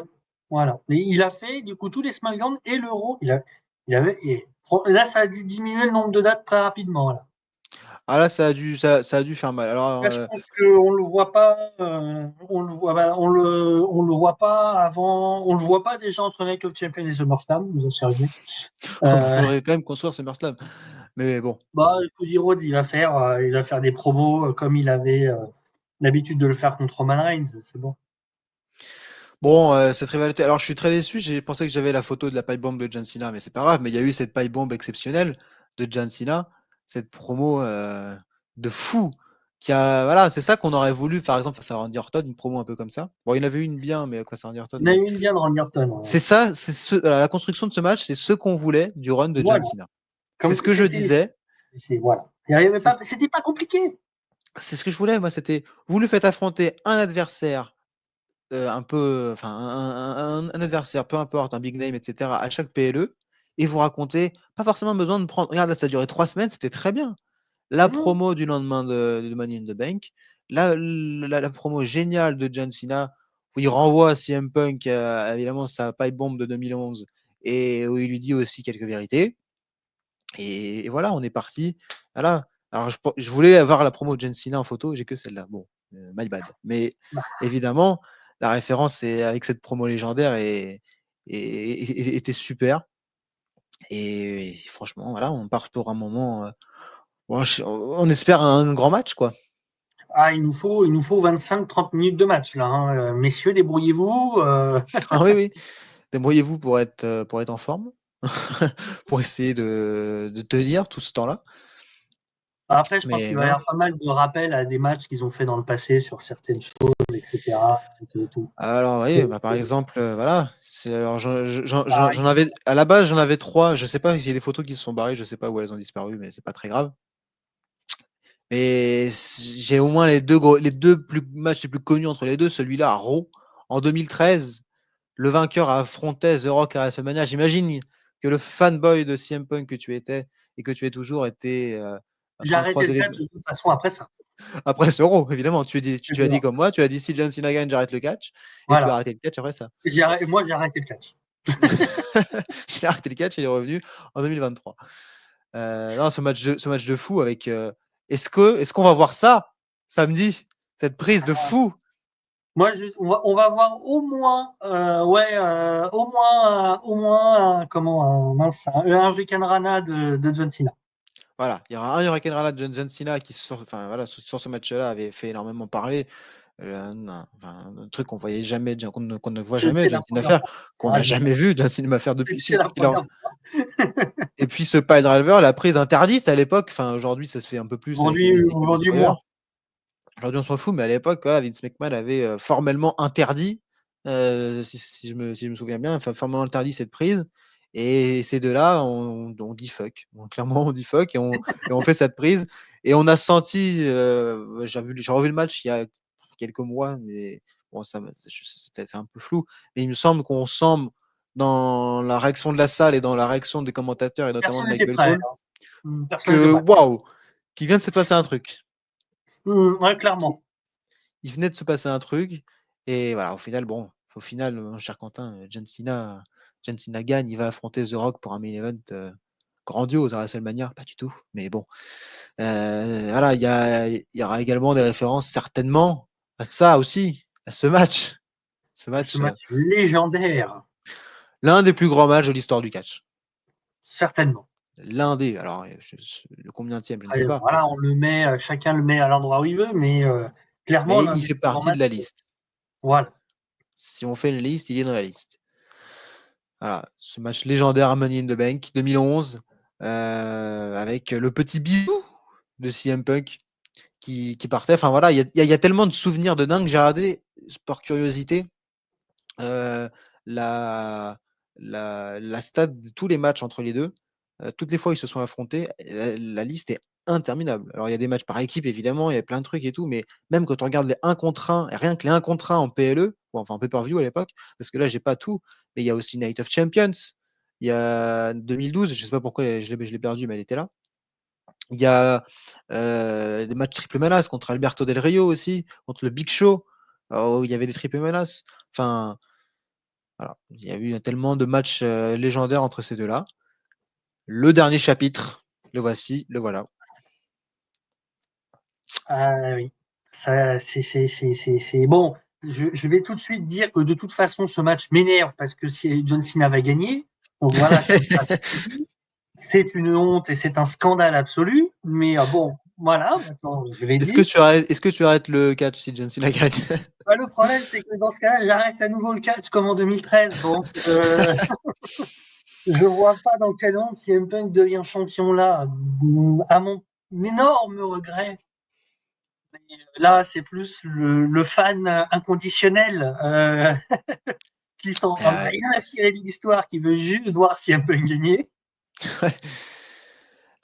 voilà. Et il a fait du coup tous les SmackDown et le Raw. Il avait et là ça a dû diminuer le nombre de dates très rapidement. Là, Ah là, ça a dû faire mal. Alors, là je pense qu'on le voit pas, on le voit pas avant, on le voit pas déjà entre Night of Champions et SummerSlam, j'en sais rien. il Euh, faudrait quand même construire SummerSlam. Mais bon. Bah, Cody Rhodes, il va faire des promos comme il avait l'habitude de le faire contre Roman Reigns, c'est bon. Bon, cette rivalité. Alors, je suis très déçu. J'ai pensé que j'avais la photo de la pipe bomb de John Cena, mais c'est pas grave. Mais il y a eu cette pipe bomb exceptionnelle de John Cena, cette promo de fou. Voilà, c'est ça qu'on aurait voulu, par exemple, face à Randy Orton, une promo un peu comme ça. Bon, il y en avait une bien, mais quoi, c'est Randy Orton. Il y en a Mais eu une bien de Randy Orton. c'est ça, la construction de ce match, c'est ce qu'on voulait du run de John Voilà. Cena. C'est Comme ce que je c'était, disais. voilà. Il y avait C'est pas, c'était pas compliqué. c'est ce que je voulais, moi. C'était, vous lui faites affronter un adversaire un peu, enfin un adversaire, peu importe, un big name, etc., à chaque PLE, et vous racontez, pas forcément besoin de prendre. Regarde, là, ça a duré 3 semaines, c'était très bien. La Mmh. promo du lendemain de Money in the Bank, la promo géniale de John Cena, où il renvoie CM Punk, évidemment, sa pipe bomb de 2011, et où il lui dit aussi quelques vérités. Et voilà, on est parti. Voilà. Alors, je voulais avoir la promo de John Cena en photo, j'ai que celle-là. Bon, my bad. Mais Bah, évidemment, la référence c'est avec cette promo légendaire était super. Et franchement, voilà, on part pour un moment. Bon, on espère un grand match, quoi. ah, il nous faut 25-30 minutes de match là, hein. Messieurs, débrouillez-vous. Ah oui, oui. Débrouillez-vous pour être en forme, pour essayer de tenir tout ce temps-là. Après, je pense Mais qu'il va y voilà. avoir pas mal de rappels à des matchs qu'ils ont fait dans le passé sur certaines choses, etc. Et tout. Alors oui, bah, par exemple, voilà, alors Pareil. j'en avais à la base, j'en avais 3. Je sais pas s'il y a des photos qui se sont barrées, je sais pas où elles ont disparu, mais c'est pas très grave. Mais j'ai au moins les 2 matchs les plus connus entre les 2, celui-là à Raw en 2013, le vainqueur affrontait The Rock à WrestleMania. J'imagine que le fanboy de CM Punk que tu étais et que tu es toujours était, en J'ai train de arrêté croiser le les catch doigts. de toute façon après ça. Après ce Raw, évidemment, tu as dit Voilà. comme moi, tu as dit: «Si John Cena gagne, j'arrête le catch» et tu as Voilà. arrêté le catch après ça. Moi, j'ai arrêté le catch. Il a arrêté le catch, il est revenu en 2023. Non, ce match de fou avec, est-ce qu'on va voir ça samedi? Cette prise de fou? Moi, on va voir au moins, ouais, au moins, comment, mince, un Hurricane Rana de John Cena. Voilà, il y aura un Hurricane Rana de John Cena qui enfin voilà, sur ce match-là avait fait énormément parler. Un truc qu'on voyait jamais, qu'on ne voit jamais C'était John la Cena première faire, fois. qu'on Ah, n'a jamais vu John Cena faire depuis c'était la qu'il a première fois. et puis ce piledriver, la prise interdite à l'époque, enfin aujourd'hui ça se fait un peu plus avec les Mystic et Aujourd'hui, Destroyer. moins. Aujourd'hui, on s'en fout, mais à l'époque, voilà, Vince McMahon avait, formellement interdit, si je me souviens bien, enfin, formellement interdit cette prise et ces 2-là, on dit «fuck». Bon, clairement, on dit «fuck» et on fait cette prise et on a senti, j'ai revu le match il y a quelques mois, mais bon, ça me c'est un peu flou, mais il me semble qu'on sent dans la réaction de la salle et dans la réaction des commentateurs et notamment Personne de Mike n'était prêt, Bellcool hein. Personne n'était que prêt. waouh! Qu'il vient de se passer un truc. Ouais, clairement. Il venait de se passer un truc et voilà, au final, mon cher Quentin, John Cena gagne, il va affronter The Rock pour un main event, grandiose à WrestleMania, pas du tout, mais bon, voilà, il y aura également des références certainement à ça aussi, à ce match. Ce Ce match, match légendaire, l'un des plus grands matchs de l'histoire du catch. certainement. L'un des, alors, le combienième, je ne sais Après, pas, voilà, on le met, chacun le met à l'endroit où il veut, mais clairement, mais l'un il des fait plus grands partie de matchs. la liste. Voilà. Si on fait une liste, il est dans la liste. Voilà, ce match légendaire à Money in the Bank 2011, avec le petit bisou de CM Punk qui partait. Enfin voilà, il y a tellement de souvenirs de dingue. J'ai regardé, par curiosité, euh, la, la stat de tous les matchs entre les deux. Toutes les fois où ils se sont affrontés, la liste est interminable. Alors il y a des matchs par équipe, évidemment, il y a plein de trucs et tout, mais même quand on regarde les 1 contre 1, et rien que les 1 contre 1 en PLE, ou enfin en pay-per-view à l'époque, parce que là, j'ai pas tout, mais il y a aussi Night of Champions, il y a 2012, je sais pas pourquoi je l'ai perdu, mais elle était là. Il y a des matchs triple menace contre Alberto Del Rio aussi, contre le Big Show, où il y avait des triple menaces. Enfin, voilà, il y a eu tellement de matchs légendaires entre ces deux-là. Le dernier chapitre, le voici, le voilà. Ah oui, ça, c'est bon. Je vais tout de suite dire que de toute façon, ce match m'énerve parce que si John Cena va gagner, donc voilà, comme ça, c'est une honte et c'est un scandale absolu. Mais bon, voilà, maintenant, je vais dire. Est-ce que tu arrêtes le catch si John Cena gagne? Bah, le problème, c'est que dans ce cas-là, j'arrête à nouveau le catch comme en 2013. Donc, je vois pas dans quelle honte CM Punk devient champion là, à mon énorme regret. Là, c'est plus le fan inconditionnel qui s'en a Euh, rien à cirer de l'histoire, qui veut juste voir si elle peut gagner.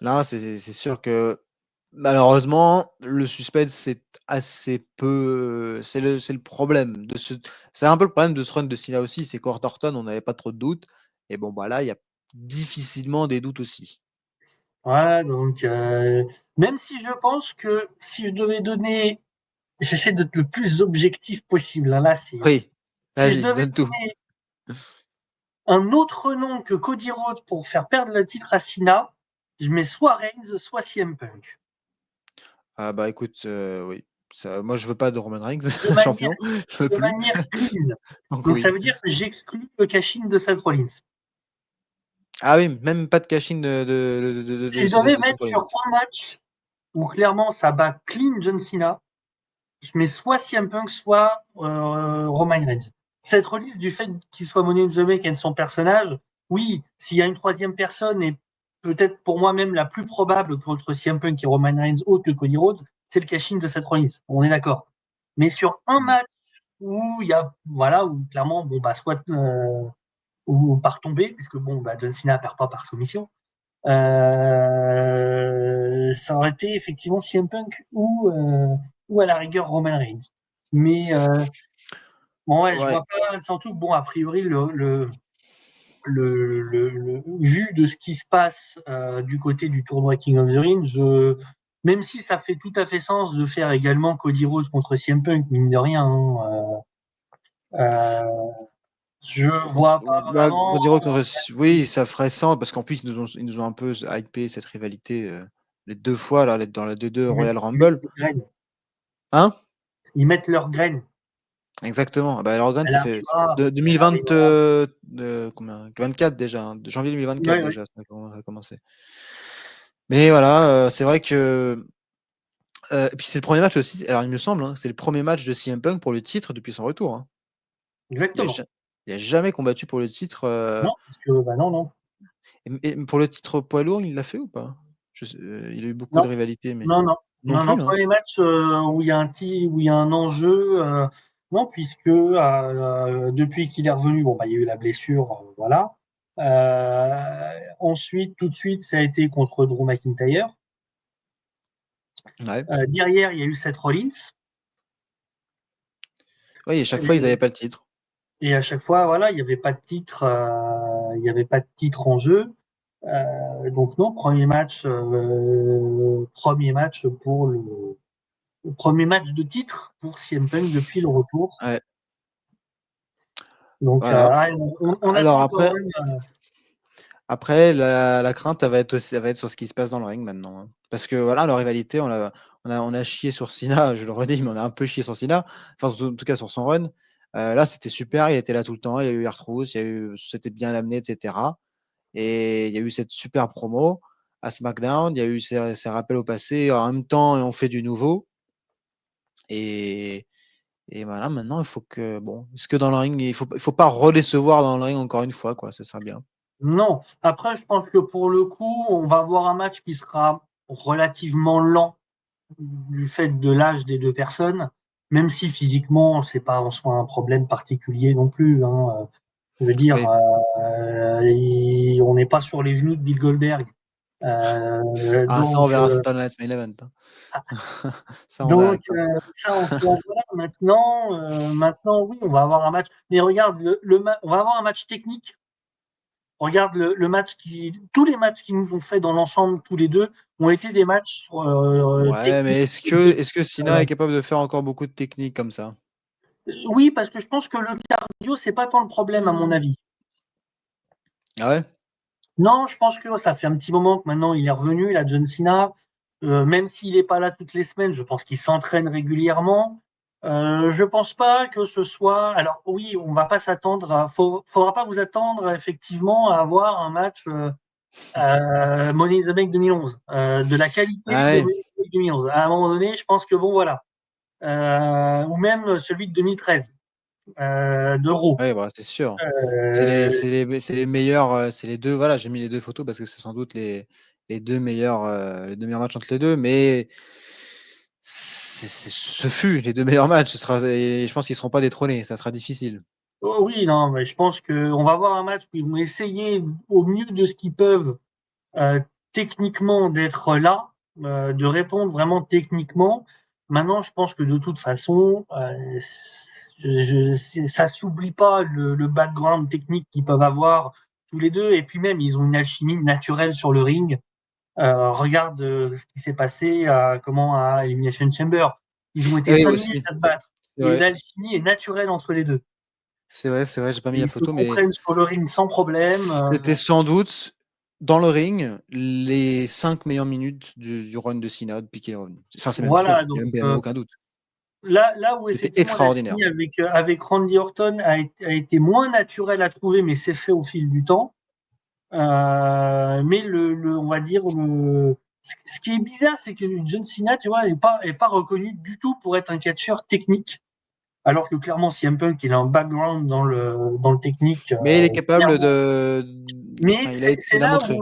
Non, c'est sûr que malheureusement, le suspense, c'est assez peu. C'est le problème de ce. C'est un peu le problème de ce run de Cena aussi, c'est qu'Ort Orton, on n'avait pas trop de doutes. Et bon, bah là, il y a difficilement des doutes aussi. Voilà, donc même si je pense que si je devais donner, j'essaie d'être le plus objectif possible. Là, c'est Oui, si je vas-y, devais donne tout. donner un autre nom que Cody Rhodes pour faire perdre le titre à Cena, je mets soit Reigns, soit CM Punk. Ah bah écoute, oui. Moi, je veux pas de Roman Reigns, De manière, champion. Je veux de plus. manière clean. Donc Donc ça oui. veut dire que j'exclus le cash-in de Seth Rollins. Ah oui, même pas de cash-in Si je devais de Seth mettre Rollins. sur un match où clairement ça bat clean John Cena, je mets soit CM Punk, soit Roman Reigns. Cette release du fait qu'il soit Money in the Bank et de son personnage, oui, s'il y a une troisième personne, et peut-être pour moi même la plus probable contre CM Punk et Roman Reigns autre que Cody Rhodes, c'est le cash-in de cette release. On est d'accord. Mais sur un Mmh. match où il y a, voilà, où clairement, bon, bah, soit, ou par tomber, puisque bon, bah, John Cena perd pas par soumission, ça aurait été effectivement CM Punk ou à la rigueur Roman Reigns. Mais bon, ouais, je Ouais. vois pas, surtout que bon, a priori, vu de ce qui se passe du côté du tournoi King of the Ring, même si ça fait tout à fait sens de faire également Cody Rhodes contre CM Punk, mine de rien, hein, je vois pas Bah, vraiment. Cody oui, ça ferait sens parce qu'en plus ils nous ont un peu hypé cette rivalité les deux fois là, dans la 2-2 Royal Ils mettent Rumble. leurs graines. Hein? Ils mettent leurs graines. Exactement. Bah, Lorgan, Elle ça fait arrivera. de Elle 2020, arrivera. combien? 24 déjà, hein, de janvier 2024 Ouais, ouais. déjà, ça a commencé. Mais voilà, c'est vrai que et puis c'est le premier match aussi. Alors il me semble, hein, c'est le premier match de CM Punk pour le titre depuis son retour. Hein. Il a, Exactement. ja- il a jamais combattu pour le titre. Non, parce que, bah non, non. Et pour le titre poids lourd, il l'a fait ou pas? Il a eu beaucoup de Non, rivalités, mais non, non. non Non, non, plus, hein. premier match où il y a où il y a un enjeu. Non, puisque depuis qu'il est revenu, bon, bah, il y a eu la blessure, voilà. Ensuite, tout de suite, ça a été contre Drew McIntyre. Ouais. Derrière, il y a eu Seth Rollins. Oui, et chaque fois, ils Et, n'avaient pas le titre. et à chaque fois, voilà, il n'y avait pas de titre, il y avait pas de titre en jeu. Donc non, premier match pour le premier match de titre pour CM Punk depuis le retour. Ouais, Donc voilà. on Alors attend quand après, même. la crainte, elle va être sur ce qui se passe dans le ring maintenant. Hein. Parce que voilà, la rivalité, on a chié sur Cena, je le redis, mais on a un peu chié sur Cena. Enfin, en tout cas sur son run. Là, c'était super, il était là tout le temps, il y a eu R-Truth, c'était bien amené, etc. Et il y a eu cette super promo à SmackDown, il y a eu ces rappels au passé, en même temps, on fait du nouveau. Et, et voilà, maintenant, il faut que, bon, est-ce que dans le ring, il faut pas redécevoir dans le ring encore une fois, quoi, ça sera bien. Non. Après, je pense que pour le coup, on va avoir un match qui sera relativement lent du fait de l'âge des deux personnes, même si physiquement, c'est pas en soi un problème particulier non plus. Hein. Je veux dire, Oui. on n'est pas sur les genoux de Bill Goldberg. Ah, ça, on Donc, verra ça dans le Last Main Event. Hein. Ça, on verra donc quoi. ça, on se voilà. Maintenant, oui, on va avoir un match. Mais regarde, on va avoir un match technique regarde tous les matchs qu'ils nous ont fait dans l'ensemble, tous les deux, ont été des matchs Ouais, mais techniques. est-ce que Sina Euh, est capable de faire encore beaucoup de techniques comme ça? oui, parce que je pense que le cardio, c'est pas tant le problème, à mon avis. Ah ouais? Non, je pense que ça fait un petit moment que maintenant il est revenu, la John Cena. Même s'il n'est pas là toutes les semaines, je pense qu'il s'entraîne régulièrement. Je pense pas que ce soit. Alors oui, on va pas s'attendre faudra pas vous attendre effectivement à avoir un match Money in the Bank 2011, de la qualité Ah de ouais. Money in the Bank 2011. À un moment donné, je pense que bon voilà. Ou même celui de 2013 d'Euro. Ouais, bah, c'est sûr. Euh, C'est les meilleurs, c'est les 2 voilà, j'ai mis les 2 photos parce que c'est sans doute les 2 meilleurs matchs entre les 2, mais ce fut les 2 meilleurs matchs. Et je pense qu'ils ne seront pas détrônés, ça sera difficile. Oh oui, non, mais je pense qu'on va avoir un match où ils vont essayer au mieux de ce qu'ils peuvent euh, techniquement d'être là, de répondre vraiment techniquement. Maintenant, je pense que de toute façon, ça s'oublie pas le background technique qu'ils peuvent avoir tous les deux. Et puis même, ils ont une alchimie naturelle sur le ring. Regarde ce qui s'est passé à Elimination Chamber. Ils ont été Oui 5 minutes aussi, à se battre. c'est Et vrai. l'alchimie est naturelle entre les deux. C'est vrai, j'ai pas mis Et la ils se photo, mais comprennent sur le ring sans problème. c'était sans doute, dans le ring, les 5 meilleures minutes du run de Cena depuis qu'il est revenu. Enfin, c'est même Voilà, sûr, il y a donc même aucun doute. là où C'était effectivement la extraordinaire. chimie avec Randy Orton a été moins naturelle à trouver, mais c'est fait au fil du temps. Mais on va dire, ce qui est bizarre, c'est que John Cena, tu vois, est pas reconnu du tout pour être un catcheur technique. Alors que clairement, CM Punk, il a un background dans le technique, Mais il est capable clairement. de Mais enfin, c'est il a là montré.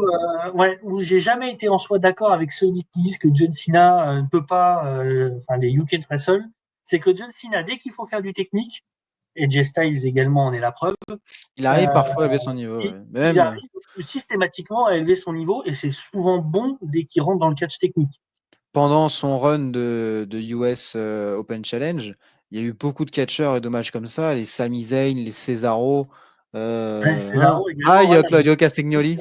ouais, où j'ai jamais été en soi d'accord avec ceux qui disent que John Cena ne peut pas, enfin les UK Wrestle, c'est que John Cena, dès qu'il faut faire du technique, et Jay Styles également en est la preuve, Il arrive euh, parfois à élever son niveau, ouais. il Même arrive systématiquement à élever son niveau et c'est souvent bon dès qu'il rentre dans le catch technique. pendant son run de US Open Challenge, il y a eu beaucoup de catcheurs et de matchs comme ça, les Sami Zayn, les Cesaro, Ouais, Cesaro ah, également, il y a voilà. Claudio Castagnoli,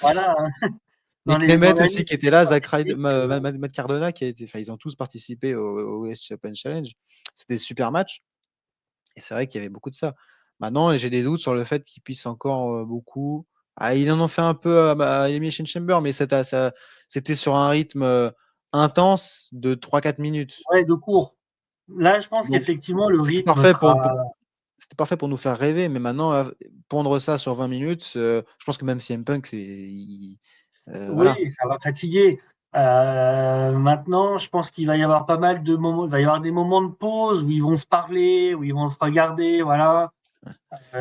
Voilà, hein. Nick Dans Nemeth aussi l'année qui était là, Zack Ryder, technique, Matt Cardona qui a été, enfin, ils ont tous participé au US Open Challenge. C'était des super matchs et c'est vrai qu'il y avait beaucoup de ça. Maintenant, j'ai des doutes sur le fait qu'ils puissent encore beaucoup. Ah, ils en ont fait un peu à Elimination Chamber, mais c'était sur un rythme intense de 3-4 minutes. ouais, de cours. Là, je pense Donc, qu'effectivement, le c'était rythme parfait sera. c'était parfait pour nous faire rêver, mais maintenant, pondre ça sur 20 minutes, je pense que même CM Punk, Oui, voilà. ça va fatiguer. Maintenant, je pense qu'il va y avoir pas mal de moments. Il va y avoir des moments de pause où ils vont se parler, où ils vont se regarder. Voilà.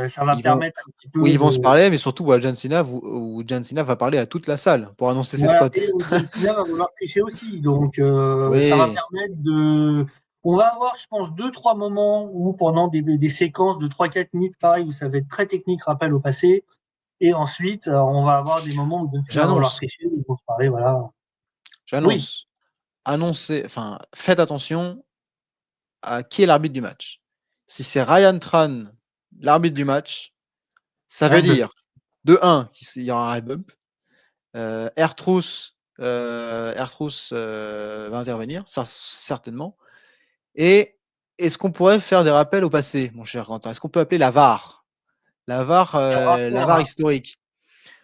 Ça va Ils vont, permettre un petit oui, peu ils vont de. se parler, mais surtout où John Cena va parler à toute la salle pour annoncer ses Voilà. spots. Et où John Cena va vouloir tricher aussi. Donc, ça va Oui, permettre de. On va avoir, je pense, deux, trois moments où pendant des séquences de 3-4 minutes, pareil, où ça va être très technique, rappel au passé. Et ensuite, on va avoir des moments où John Cena va vouloir j'annonce, tricher, où ils vont se parler. Voilà. Oui, j'annonce, annoncez, enfin, faites attention à qui est l'arbitre du match. Si c'est Ryan Tran, l'arbitre du match, ça veut Red Bull. dire, de un, qu'il y aura un high bump, Ertrus va intervenir, ça certainement. Et est-ce qu'on pourrait faire des rappels au passé, mon cher Quentin? Est-ce qu'on peut appeler la VAR? Il y aura La un VAR VAR. historique.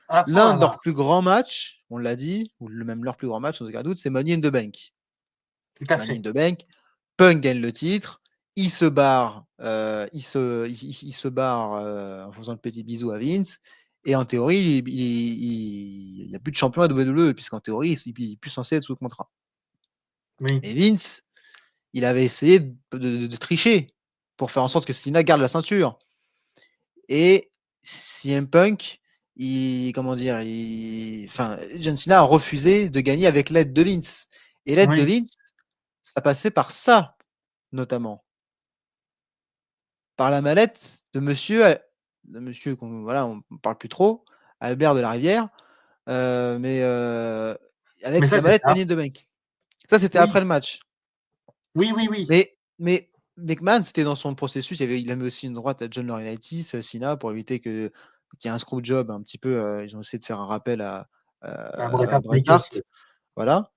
À fond L'un la de leurs VAR. plus grands matchs, on l'a dit, ou même leur plus grand match, sans aucun doute, c'est Money in the Bank. Tout à Money in fait. the Bank, Punk gagne le titre, il se barre, il se barre en faisant le petit bisou à Vince. Et en théorie, il n'y a plus de champion à WWE, puisqu'en théorie, il n'est plus censé être sous contrat. Oui. Mais Vince, il avait essayé de tricher pour faire en sorte que Cena garde la ceinture. Et CM Punk, comment dire, enfin, John Cena a refusé de gagner avec l'aide de Vince. Et l'aide de Oui. Vince, ça passait par ça, notamment. Par la mallette de monsieur voilà, on ne parle plus trop, Albert de la Rivière, mais Mais avec ça, la c'était mallette Money in the Bank. Ça, c'était oui. après le match. Oui, oui, oui. Mais McMahon, c'était dans son processus. Il a mis aussi une droite à John Laurinaitis, Cena, pour éviter que qui a un screw job un petit peu. Ils ont essayé de faire un rappel Bret à Hart Bret Michaels. Hart. Voilà.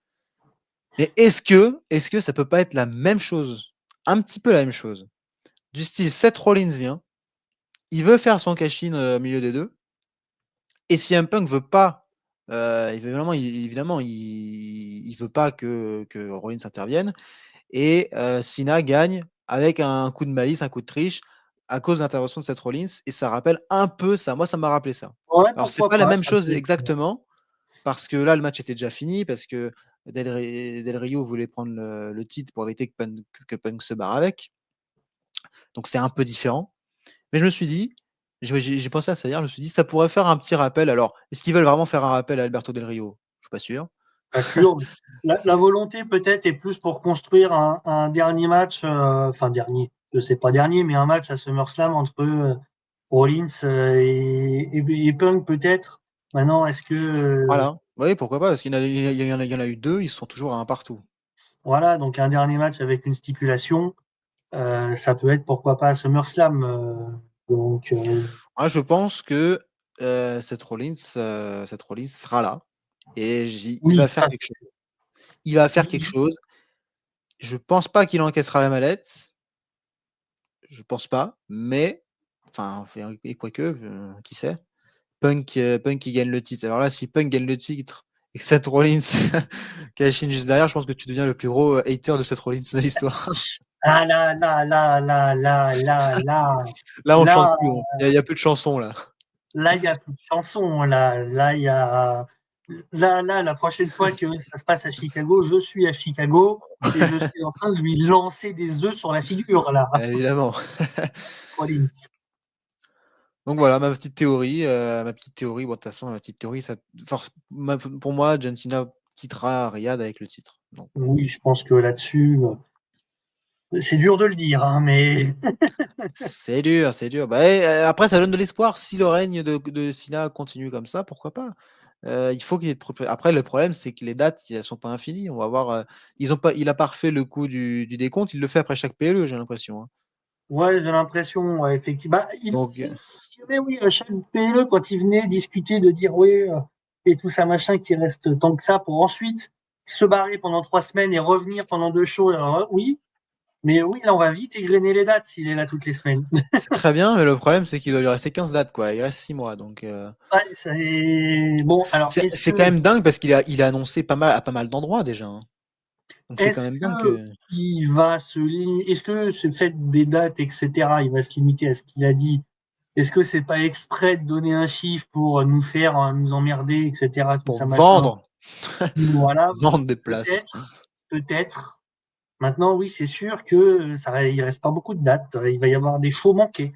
Mais est-ce que ça peut pas être la même chose? Un petit peu la même chose. Du style, Seth Rollins vient, il veut faire son cash-in au milieu des deux. Et CM Punk veut pas, il veut vraiment, évidemment, il veut pas que Rollins intervienne et Cena gagne avec un coup de malice, un coup de triche à cause de l'intervention de Seth Rollins et ça rappelle un peu ça. Moi, ça m'a rappelé ça. Ouais, Alors c'est pourquoi pas la pas, même ça chose peut être. exactement parce que là, le match était déjà fini parce que Del Rio voulait prendre le titre pour éviter que Punk se barre avec. Donc c'est un peu différent. Mais je me suis dit, j'ai pensé à ça hier, je me suis dit: «Ça pourrait faire un petit rappel». Alors, est-ce qu'ils veulent vraiment faire un rappel à Alberto Del Rio? Je suis pas sûr. Pas sûr. La volonté peut-être est plus pour construire un dernier match, enfin dernier, je sais pas dernier, mais un match à SummerSlam entre Rollins et Punk peut-être. Maintenant, est-ce que Voilà. Oui, pourquoi pas? Parce qu'il y en a eu 2, ils sont toujours à un partout. voilà, donc un dernier match avec une stipulation, ça peut être pourquoi pas à SummerSlam. Donc Moi, je pense que, Seth Rollins sera là et il va oui, faire ça quelque chose. Il va faire quelque c'est- chose. Je pense pas qu'il encaissera la mallette, je pense pas, mais enfin, et quoique, qui sait? Punk qui gagne le titre. Alors là, si Punk gagne le titre et que Seth Rollins cash in juste derrière, je pense que tu deviens le plus gros hater de Seth Rollins de l'histoire. ah là là là là là là là Là, on chante là plus, hein. Il y a plus de chansons là. là, il y a plus de chansons. Là, il y a. Là, la prochaine fois que ça se passe à Chicago, je suis à Chicago et je suis en train de lui lancer des œufs sur la figure, là, Évidemment. Collins. Donc voilà ma petite théorie. Bon, de toute façon, ma petite théorie, pour moi, John Cena quittera Riyad avec le titre. Donc, Oui, je pense que là-dessus, c'est dur de le dire, hein, mais c'est dur, c'est dur. Bah, après, ça donne de l'espoir. Si le règne de Cena continue comme ça, pourquoi pas? Il faut qu'il y ait après, le problème, c'est que les dates, elles sont pas infinies. On va voir. Il a pas refait le coup du décompte. Il le fait après chaque PLE, j'ai l'impression, hein. ouais, j'ai l'impression, ouais, effectivement. Bah, Donc, mais oui, chaque PLE, quand il venait discuter de dire oui, et tout ça, machin, qui reste tant que ça pour ensuite se barrer pendant 3 semaines et revenir pendant 2 shows, alors, oui. Mais oui, là, on va vite égrener les dates s'il est là toutes les semaines. c'est très bien, mais le problème, c'est qu'il doit lui rester 15 dates, quoi. Il reste 6 mois. Donc, Ouais, c'est bon. Alors, c'est quand même dingue parce qu'il a annoncé pas mal à pas mal d'endroits déjà, hein. Donc c'est quand est-ce même dingue que que il va se limiter, est-ce que ce fait des dates, etc., il va se limiter à ce qu'il a dit? Est-ce que c'est pas exprès de donner un chiffre pour nous faire, nous emmerder, etc., tout pour ça, machin? vendre, Voilà, vendre des places. peut-être, peut-être. Maintenant, oui, c'est sûr que il reste pas beaucoup de dates. Il va y avoir des shows manqués.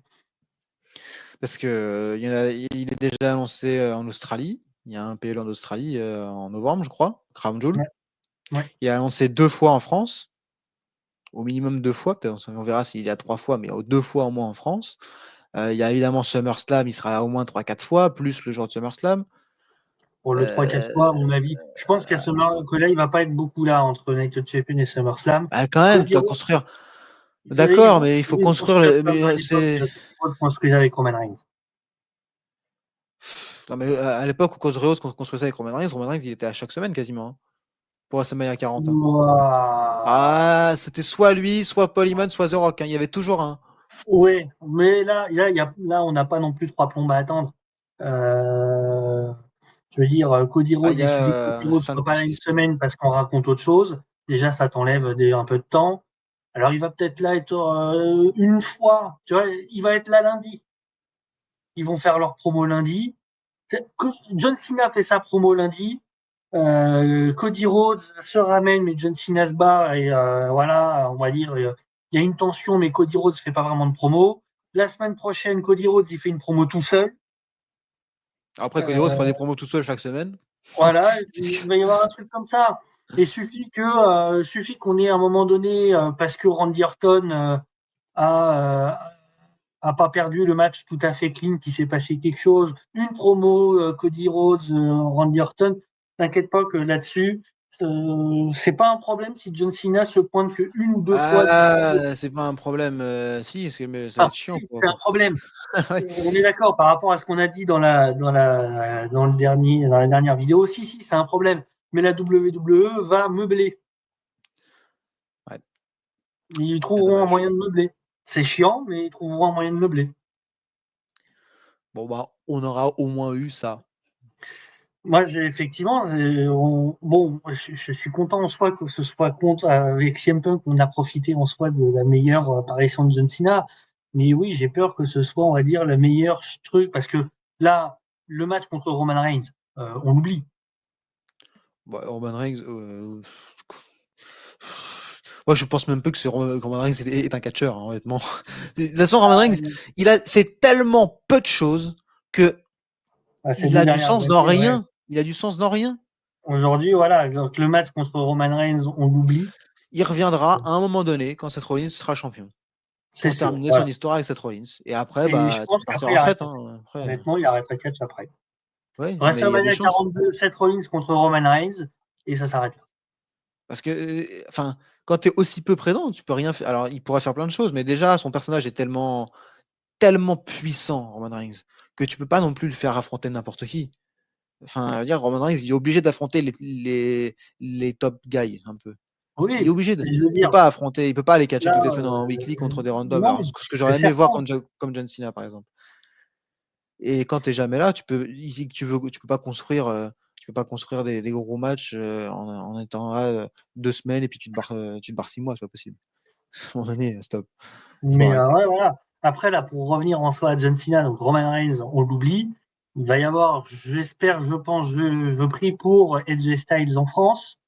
Parce que, il est déjà annoncé, en Australie. Il y a un PL en Australie, en novembre, je crois, Crown Jewel. Ouais, ouais. Il est annoncé 2 fois en France, au minimum 2 fois, peut-être on verra s'il y a 3 fois, mais 2 fois au moins en France. Il y a évidemment SummerSlam, il sera là au moins 3-4 fois, plus le jour de SummerSlam. Pour le 3-4 fois, à Heu, mon avis. Je pense que là, il va pas être beaucoup là entre United Champion et SummerSlam. Bah, quand même, tu Cody dois Rhodes, construire. ils D'accord, vont mais il faut ils vont construire construire le comme à mais, l'époque c'est Cody Rhodes construisait avec Roman Reigns. non, mais, à l'époque où Cody Rhodes construisait avec Roman Reigns, il était à chaque semaine quasiment, hein, pour WrestleMania 40, hein. Ouah. Ah, c'était soit lui, soit Paul Heyman, soit The Rock, hein, il y avait toujours un. Ouais, mais là, on n'a pas non plus 3 plombes à attendre. Euh, je veux dire, Cody Ah, Rhodes, il y il suffit que Cody a, Rhodes 5 soit ou pas là une 6 plombs. semaine parce qu'on raconte autre chose. Déjà, ça t'enlève un peu de temps. Alors, il va peut-être là être une fois. Tu vois, il va être là lundi. Ils vont faire leur promo lundi. John Cena fait sa promo lundi. Cody Rhodes se ramène, mais John Cena se bat. Et voilà, on va dire, il y a une tension, mais Cody Rhodes fait pas vraiment de promo. La semaine prochaine, Cody Rhodes, il fait une promo tout seul. Après, Cody Rhodes fera Euh, des promos tout seul chaque semaine. voilà, Puisque il va y avoir un truc comme ça. Et suffit qu'on ait à un moment donné, parce que Randy Orton a, pas perdu le match tout à fait clean, qu'il s'est passé quelque chose. Une promo, Cody Rhodes, Randy Orton. T'inquiète pas que là-dessus, c'est pas un problème si John Cena se pointe que une ou deux fois. C'est pas un problème. Si, mais ça va Ah, être chiant, si, quoi. c'est un problème. Ouais. On est d'accord par rapport à ce qu'on a dit dans la dernière vidéo. Si, si, c'est un problème. Mais la WWE va meubler. Ouais, Ils c'est trouveront un dommage. moyen de meubler. C'est chiant, mais ils trouveront un moyen de meubler. Bon, bah, on aura au moins eu ça. Moi, effectivement, bon, je suis content en soi que ce soit contre avec CM Punk, on a profité en soi de la meilleure apparition de John Cena. Mais oui, j'ai peur que ce soit, on va dire, le meilleur truc parce que là, le match contre Roman Reigns, on l'oublie. Bah, Roman Reigns. Moi, je pense même peu que Roman Reigns est un catcheur, hein, honnêtement. De toute façon, Roman Reigns, il a fait tellement peu de choses que Ces il deux a du dernières sens dans années, ouais. rien. Il a du sens dans rien. Aujourd'hui, voilà, donc le match contre Roman Reigns, on l'oublie, Il reviendra à un moment donné quand Seth Rollins sera champion. c'est Pour sûr. terminer son Voilà. histoire avec Seth Rollins. Et après, Et je bah, tu pense peux partir qu'après, en il retraite. arrêterait. Hein. Après, Honnêtement, il arrêterait catch après. ouais, mais il y a des WrestleMania chances. 42, Seth Rollins contre Roman Reigns, et ça s'arrête là. Parce que, enfin, quand tu es aussi peu présent, tu peux rien faire. Alors, il pourrait faire plein de choses, mais déjà, son personnage est tellement puissant, Roman Reigns, que tu peux pas non plus le faire affronter n'importe qui. Enfin, je veux dire, Roman Reigns, il est obligé d'affronter les top guys, un peu. Il est Oui, obligé de. mais je veux Il peut dire, pas affronter, il peut pas aller catcher toutes là, les semaines en weekly contre des randoms. non, Alors, mais ce que c'est j'aurais aimé voir certain. comme John Cena, par exemple. Et quand tu es jamais là, tu peux pas construire, des gros matchs en étant là 2 semaines et puis tu te barres 6 mois, c'est pas possible. À un moment donné, stop, faut Mais arrêter. ouais, voilà. Après, là, pour revenir en soi à John Cena, donc Roman Reigns, on l'oublie. Il va y avoir, j'espère, je pense, je prie pour AJ Styles en France.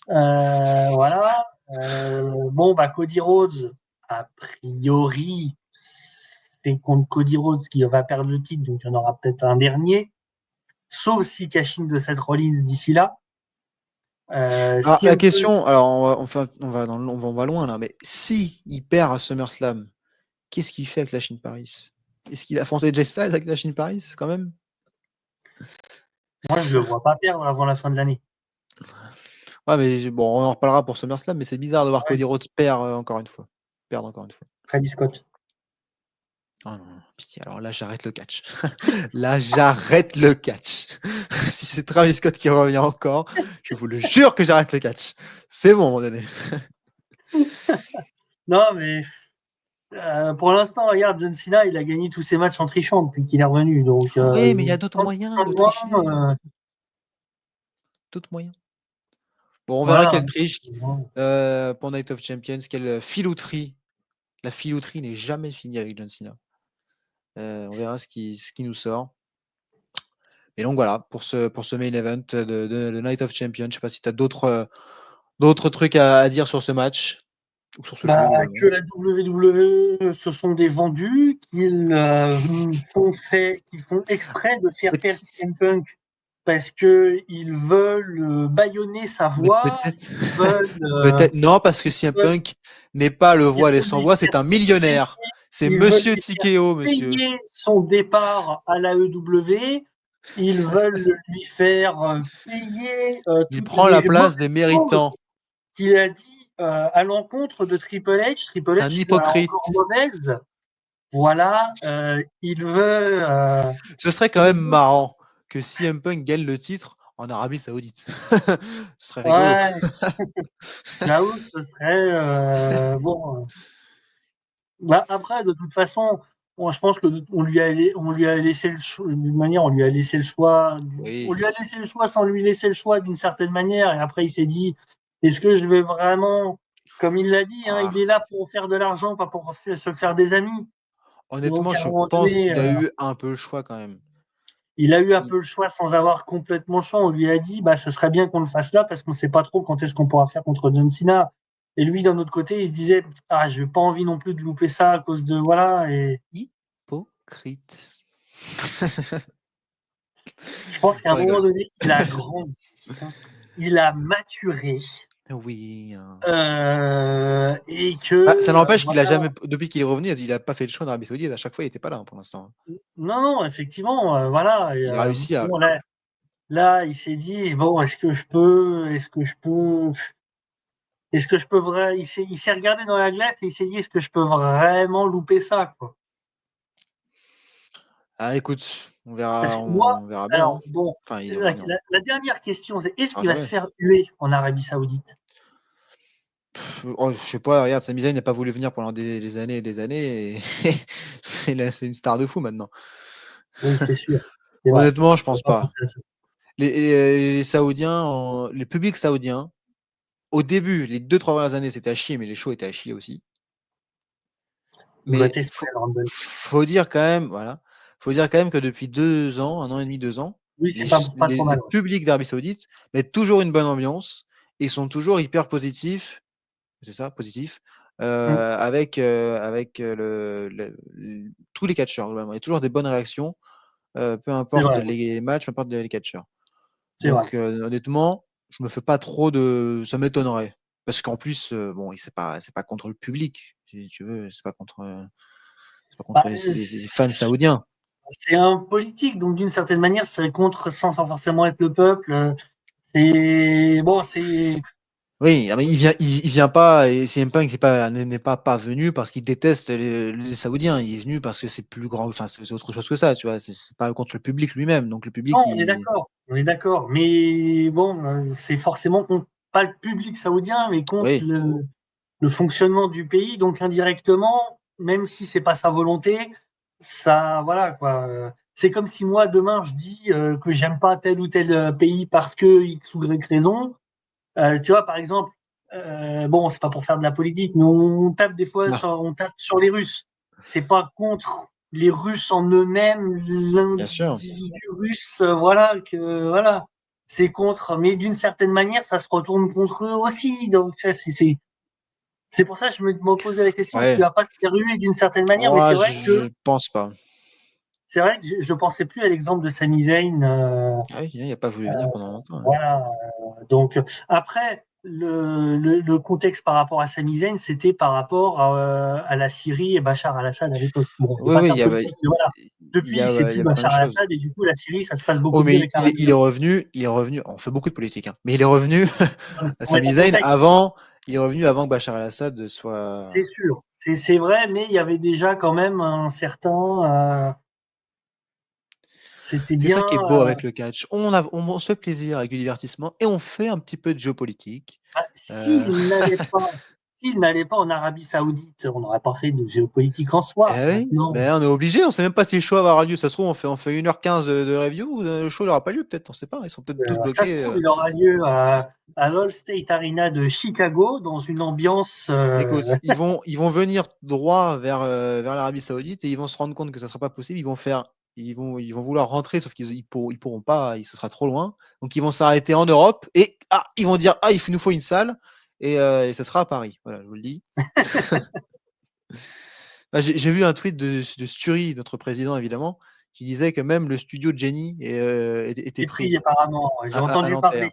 Voilà. Bon, bah, Cody Rhodes, a priori, c'est contre Cody Rhodes qui va perdre le titre, donc il y en aura peut-être un dernier. Sauf si Cashin de Seth Rollins d'ici là. Alors, Si la un peu, question, alors on va loin là, mais si il perd à SummerSlam, qu'est-ce qu'il fait avec la Chine Paris? Est-ce qu'il a affronté Jay Styles avec la Chine Paris quand même? moi, je le vois pas perdre avant la fin de l'année. Ouais, mais bon, on en reparlera pour SummerSlam, mais c'est bizarre de voir Ouais, Cody Rhodes perdre encore une fois. Perdre encore une fois. Freddy Scott. Ah non, pitié. Alors là, j'arrête le catch. Là, j'arrête le catch. Si c'est Travis Scott qui revient encore, je vous le jure que j'arrête le catch. C'est bon, à un moment donné. Non, mais pour l'instant, regarde, John Cena, il a gagné tous ses matchs en trichant depuis qu'il est revenu. Donc, Oui, mais il y a d'autres moyens de tricher. euh, D'autres moyens. Bon, on verra voilà. quelle triche pour Night of Champions, quelle filouterie. La filouterie n'est jamais finie avec John Cena. On verra ce qui nous sort. Et donc voilà, pour ce main event de Night of Champions. Je ne sais pas si tu as d'autres trucs à dire sur ce match ou sur ce Bah, show globalement. que la WWE se sont des vendus, qu'ils font exprès de faire perdre Peut- CM Punk parce que ils veulent bâillonner sa Mais voix, peut-être, ils veulent, peut-être non, parce que CM veulent, Punk n'est pas le ils voix des veulent sans lui voix, faire c'est un payer, millionnaire. C'est ils veulent Monsieur lui faire Tikeo, monsieur. payer son départ à la EW, ils veulent lui faire payer Il toutes prend les la place des mauvaises choses méritants. qu'il a dit à l'encontre de Triple H. Triple C'est un H, encore hypocrite. mauvaise. Voilà, il veut. Ce serait quand Il même veut marrant que CM Punk gagne le titre en Arabie Saoudite. Ce serait rigolo. ouais, j'avoue que ce serait bon. Bah, après, de toute façon, bon, je pense que on lui a laissé le choix, d'une manière, on lui a laissé le choix, on Oui. lui a laissé le choix sans lui laisser le choix d'une certaine manière. Et après, il s'est dit, est-ce que je vais vraiment, comme il l'a dit, hein, Ah, il est là pour faire de l'argent, pas pour se faire des amis. honnêtement, Donc, à un je moment pense donné, qu'il a eu un peu le choix quand même. il a eu un Il- peu le choix sans avoir complètement le choix. On lui a dit, bah, ça serait bien qu'on le fasse là parce qu'on sait pas trop quand est-ce qu'on pourra faire contre John Cena. Et lui, d'un autre côté, il se disait, ah, j'ai pas envie non plus de louper ça à cause de, voilà. Et Hypocrite. je pense qu'à Je un moment rigole. donné, il a grandi, hein. Il a maturé. Oui. Et que, Bah, ça n'empêche qu'il a voilà. jamais, depuis qu'il est revenu, il a pas fait le choix d'Arabie Saoudite. À chaque fois, il était pas là, hein, pour l'instant. Non, non, effectivement, voilà. Et, Il a réussi à. bon, Là, il s'est dit bon, est-ce que je peux vrai il s'est regardé dans la glace et il s'est dit: «Est-ce que je peux vraiment louper ça, quoi?» Ah écoute, on Parce verra que moi, on verra bien, alors hein. bon, Enfin, il la verra bien. la la dernière question, c'est est-ce On qu'il va se jamais. faire huer en Arabie Saoudite? Oh, je sais pas, regarde, Sami Zayn n'a pas voulu venir pendant des années et des années et c'est une star de fou maintenant. Oui, c'est sûr, c'est vrai. Honnêtement, je J'avais pense pas pas. pensé à ça. Les Saoudiens les publics saoudiens, au début, les 2-3 premières années, c'était à chier, mais les shows étaient à chier aussi. Il doit Mais tester le Rumble. faut dire quand même, voilà, faut dire quand même que depuis 2 ans, 1 an et demi, 2 ans, Oui, les c'est pas trop les mal, ouais. publics d'Arabie Saoudite mettent toujours une bonne ambiance et sont toujours hyper positifs, c'est ça, positifs, Mmh, avec tous les catcheurs globalement. Il y a toujours des bonnes réactions, peu c'est importe vrai, les matchs, peu importe les catcheurs. c'est vrai. Donc honnêtement, je me fais pas trop de ça m'étonnerait. Parce qu'en plus, bon, c'est pas contre le public, si tu veux, c'est pas Bah, contre les fans saoudiens. c'est un politique, donc d'une certaine manière, c'est contre sans forcément être le peuple. C'est bon, c'est Oui, ah mais il vient pas et CM Punk n'est pas venu parce qu'il déteste les Saoudiens. Il est venu parce que c'est plus grand, enfin c'est autre chose que ça, tu vois? C'est pas contre le public lui-même. Donc le public, non, on est d'accord, mais bon, c'est forcément contre pas le public saoudien, mais contre oui, le fonctionnement du pays. Donc indirectement, même si c'est pas sa volonté, ça, voilà quoi. C'est comme si moi demain je dis que j'aime pas tel ou tel pays parce que X ou Y raison. Tu vois, par exemple, bon, c'est pas pour faire de la politique, mais on tape des fois non, on tape sur les Russes. C'est pas contre les Russes en eux-mêmes, bien sûr. l'individu russe, voilà, que voilà. C'est contre, mais d'une certaine manière, ça se retourne contre eux aussi. Donc, ça, c'est pour ça que je me posais la question, est-ce qu'il Ouais, va pas se faire huer d'une certaine manière? Mais moi je pense pas. c'est vrai que je pensais plus à l'exemple de Sami Zayn. Ah oui, il a pas voulu venir pendant longtemps, ouais. Voilà. Donc après, le contexte par rapport à Sami Zayn, c'était par rapport à la Syrie et Bachar al-Assad à l'époque. Bon, je vais Oui, pas oui, faire politique, mais voilà. il y Depuis, c'est a il plus y a plein de Bachar choses. al-Assad et du coup, la Syrie, ça se passe Oh, beaucoup mieux mais avec l'Arabie Saoudite. il est revenu, on fait beaucoup de politique, hein, mais il est revenu à Pour mettre Sami en Zayn contexte, avant que Bachar el-Assad c'est soit. sûr. C'est vrai, mais il y avait déjà quand même un certain. C'était C'est bien. ça qui est beau avec le catch. On se fait plaisir avec du divertissement et on fait un petit peu de géopolitique. Bah, Heu, s'il n'allait pas en Arabie Saoudite, on n'aurait pas fait de géopolitique en soi. oui, Maintenant, on est obligé, on sait même pas si le show va avoir lieu. Ça se trouve, on fait 1h15 de review, le show n'aura pas lieu peut-être, on sait pas. Ils sont peut-être tous ça se bloqués, trouve, il aura lieu à l'Allstate Arena de Chicago dans une ambiance. Écoute, ils vont venir droit vers l'Arabie Saoudite et ils vont se rendre compte que ça sera pas possible. Ils vont vouloir rentrer, sauf qu'ils pourront pas, ce sera trop loin. Donc ils vont s'arrêter en Europe et ils vont dire: «Ah, il nous faut une salle» et ça sera à Paris. Voilà, je vous le dis. Bah, j'ai vu un tweet de Stury, notre président évidemment, qui disait que même le studio de Jenny était Est pris pris apparemment. J'ai à entendu parler. Nanterre.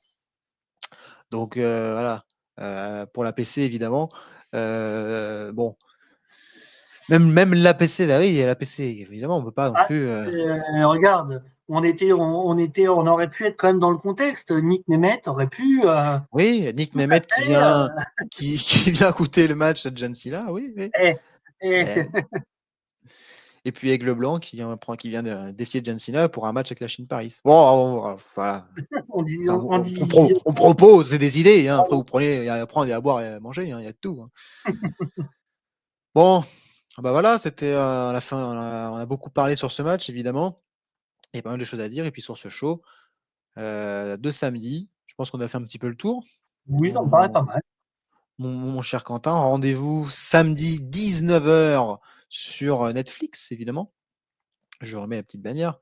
Donc voilà, pour la PC évidemment. Bon, même l'APC, bah oui, il y a l'APC évidemment, on peut pas non Ah, plus, regarde, on aurait pu être quand même dans le contexte. Nick Nemeth aurait pu oui, Nick tout à Nemeth qui fait. vient qui vient coûter le match à John Cena, oui, oui. Eh, eh, Et et puis Aigle Blanc qui vient de défier John Cena pour un match avec la Chine Paris. Bon, voilà. on dit, Enfin, on on propose, c'est des idées, hein. Après vous prenez, il y a à prendre, il y a à boire et à manger, hein, il y a de tout, hein. Bon, bah, voilà, c'était, à la fin, on a beaucoup parlé sur ce match évidemment. Il y a pas mal de choses à dire et puis sur ce show, de samedi. Je pense qu'on a fait un petit peu le tour. oui, ça me paraît Mon pas mal. mon cher Quentin, rendez-vous samedi 19h sur, Netflix évidemment. Je remets la petite bannière,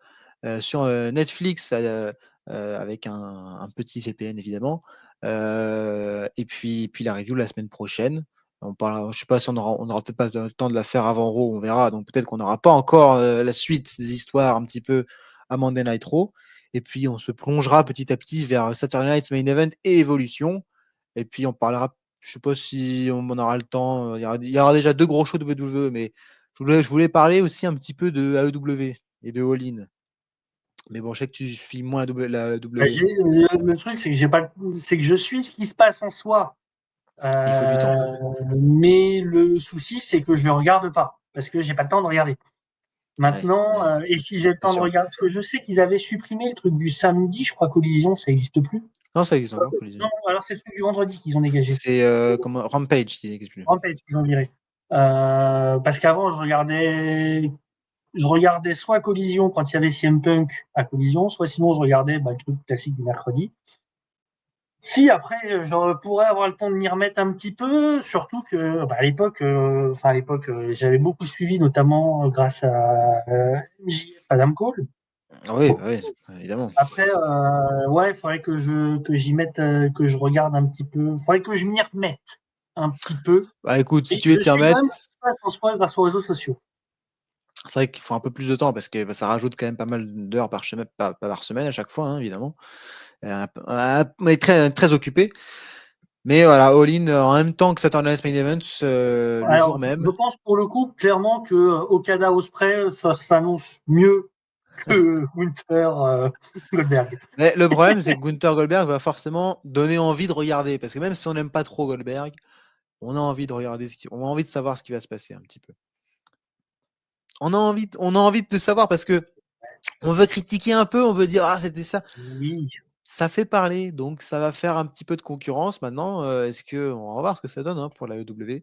sur, Netflix, avec un petit VPN évidemment, et puis la review la semaine prochaine. On parlera Je sais pas si on aura peut-être pas le temps de la faire avant Raw, on verra, donc peut-être qu'on n'aura pas encore, la suite des histoires un petit peu à Monday Night Raw et puis on se plongera petit à petit vers Saturday Night's Main Event et Evolution et puis on parlera, je sais pas si on en aura le temps, il y aura déjà 2 gros shows de WWE, mais je voulais parler aussi un petit peu de AEW et de All In. Mais bon, je sais que tu suis moins la Bah, W. le truc, c'est que c'est que je suis ce qui se passe en soi. Il faut du temps. Mais le souci, c'est que je ne regarde pas parce que j'ai pas le temps de regarder. Ouais, Maintenant, mais et si j'ai le c'est temps de sûr. regarder, parce que je sais qu'ils avaient supprimé le truc du samedi, je crois Collision, ça n'existe plus. Non, ça existe encore, Non, Collision. alors c'est le truc du vendredi qu'ils ont dégagé. C'est comment Rampage qui n'existe plus. Rampage qu'ils ont viré. Parce qu'avant, je regardais soit Collision quand il y avait CM Punk à Collision, soit sinon je regardais le truc classique du mercredi. Si après, je pourrais avoir le temps de m'y remettre un petit peu, surtout que à l'époque, j'avais beaucoup suivi, notamment grâce à MJF Adam Cole. Oui, oui, évidemment. Après, ouais, il faudrait que j'y mette, que je regarde un petit peu. Il faudrait que je m'y remette un petit peu. Bah écoute, si Et tu veux je t'y suis quand remettre, même en ce moment grâce aux réseaux sociaux. c'est vrai qu'il faut un peu plus de temps parce que bah, ça rajoute quand même pas mal d'heures par semaine, pas par semaine à chaque fois, hein, évidemment. On est très, très occupé. Mais voilà, all-in en même temps que Saturday Night Main Event, le jour Alors, je même. pense pour le coup, clairement, que Okada Ospreay, ça s'annonce mieux que Winter Goldberg. Mais le problème, c'est que Gunther Goldberg va forcément donner envie de regarder. Parce que même si on n'aime pas trop Goldberg, on a envie de regarder on a envie de savoir ce qui va se passer un petit peu. On a envie de savoir parce que on veut critiquer un peu, on veut dire ah c'était ça. Oui. Ça fait parler, donc ça va faire un petit peu de concurrence maintenant. Est-ce que on va voir ce que ça donne hein, pour la EW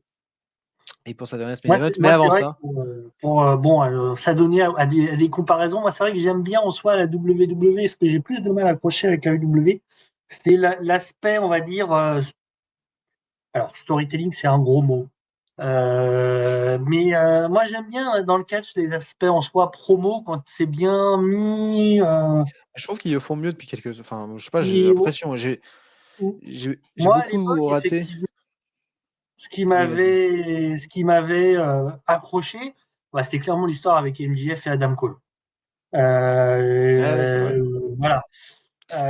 et pour Saturday Night Main Event. Mais Moi, c'est avant vrai que ça, bon, s'adonner à des comparaisons, moi, c'est vrai que j'aime bien en soi la WWE. Ce que j'ai plus de mal à accrocher avec la WWE, c'était l'aspect, on va dire, alors storytelling, c'est un gros mot. Mais moi, j'aime bien dans le catch les aspects en soi promo quand c'est bien mis. je trouve qu'ils le font mieux depuis quelques. Enfin, je sais pas, j'ai Et, l'impression. J'ai moi, à l'époque, beaucoup raté. effectivement, Oui, vas-y. ce qui m'avait accroché, c'était clairement l'histoire avec MJF et Adam Cole. Ouais, ouais, c'est vrai. Voilà.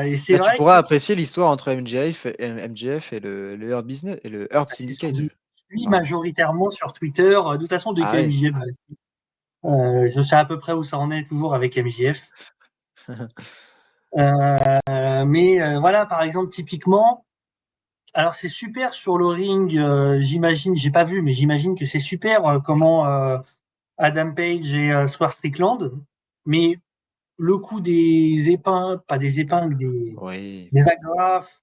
Et c'est Là, tu vrai pourras que apprécier l'histoire entre MJF et le Hurt Business et le Hurt c'est ce que Syndicate. je suis Pardon. majoritairement sur Twitter. De toute façon, dès Ah qu'il y a ouais. MJF, je sais à peu près où ça en est toujours avec MJF. Mais voilà, par exemple, typiquement, alors c'est super sur le ring, j'imagine, j'ai pas vu, mais j'imagine que c'est super comment Adam Page et Swerve Strickland, mais le coup des épingles, pas des épingles, Oui. des agrafes,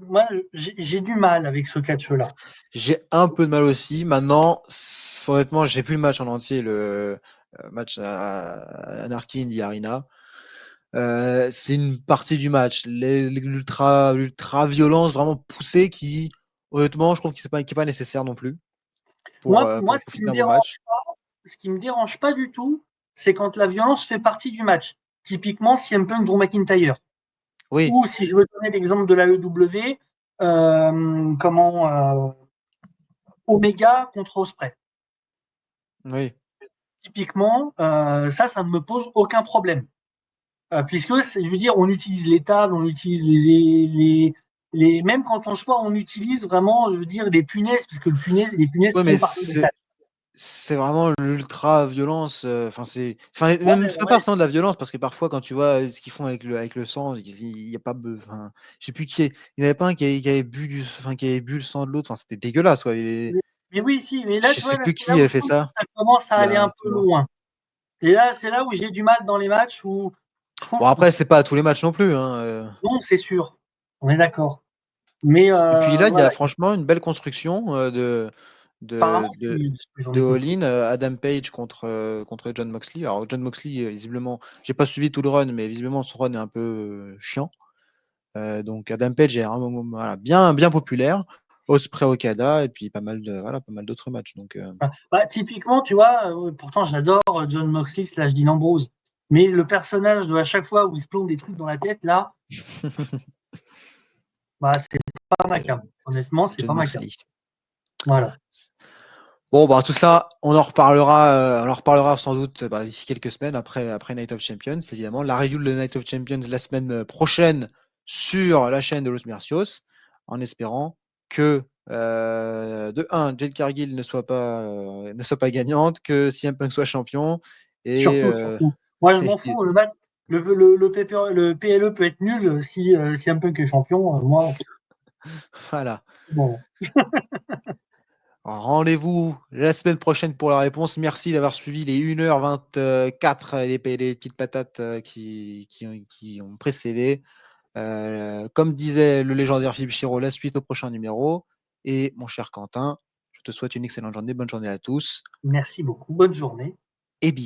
moi j'ai du mal avec ce catch-là. J'ai un peu de mal aussi. Maintenant, honnêtement, j'ai vu le match en entier, le match à Anarchy Indie Arena. C'est une partie du match. L'ultra violence vraiment poussée qui, honnêtement, je trouve que qui est pas nécessaire non plus Moi, pour profiter d'un bon match. ce qui me dérange pas du tout, c'est quand la violence fait partie du match. Typiquement, CM Punk, Drew McIntyre. Oui, Ou si je veux donner l'exemple de la EW, Omega contre Osprey. oui. Typiquement, ça ne me pose aucun problème. Puisque, je veux dire, on utilise les tables, on utilise même quand on soit, on utilise vraiment, je veux dire, les punaises, parce que les punaises Ouais, mais font partie des tables. c'est vraiment l'ultra violence. Enfin, Ouais, même c'est pas ouais. forcément de la violence parce que parfois quand tu vois ce qu'ils font avec le sang, il y a pas, enfin, je sais plus qui est. Il n'y en avait pas un qui avait bu qui avait bu le sang de l'autre. Enfin, c'était dégueulasse, quoi. Mais oui, si, mais là, Je tu vois, sais là, plus c'est là qui où avait je fait trouve que ça ça commence à il y aller a un six peu mois. loin. Et là, c'est là où j'ai du mal dans les matchs où je Bon, trouve que après, c'est pas à tous les matchs non plus, hein. non, c'est sûr. On est d'accord. Mais Et puis là, il y voilà, a franchement une belle construction apparemment, de, c'est de, mieux de ce que j'en de ai compris. All-In, Adam Page contre John Moxley. Alors, John Moxley, visiblement, j'ai pas suivi tout le run, mais visiblement, son run est un peu chiant. Donc, Adam Page est vraiment, voilà, bien populaire. Osprey Okada, et puis pas mal d'autres matchs. Donc, Typiquement, tu vois, pourtant j'adore John Moxley slash Dean Ambrose. Mais le personnage de à chaque fois où il se plombe des trucs dans la tête, là, c'est pas ma euh, cam. Honnêtement, c'est c'est John pas ma cam. Moxley. Voilà. Bon, bah, tout ça, on en reparlera sans doute d'ici quelques semaines après Night of Champions, évidemment. La review de Night of Champions la semaine prochaine sur la chaîne de Los Mercios, en espérant que, de un, Jade Cargill ne soit pas gagnante, que CM Punk soit champion, et Surtout, surtout. Moi, je m'en fous. le PLE peut être nul si un Punk est champion. Moi, Voilà. bon, Rendez-vous la semaine prochaine pour la réponse. Merci d'avoir suivi les 1h24, les petites patates qui ont précédé. Comme disait le légendaire Philippe Chiro, la suite au prochain numéro. Et mon cher Quentin, je te souhaite une excellente journée. Bonne journée à tous merci beaucoup. Bonne journée. et bisous.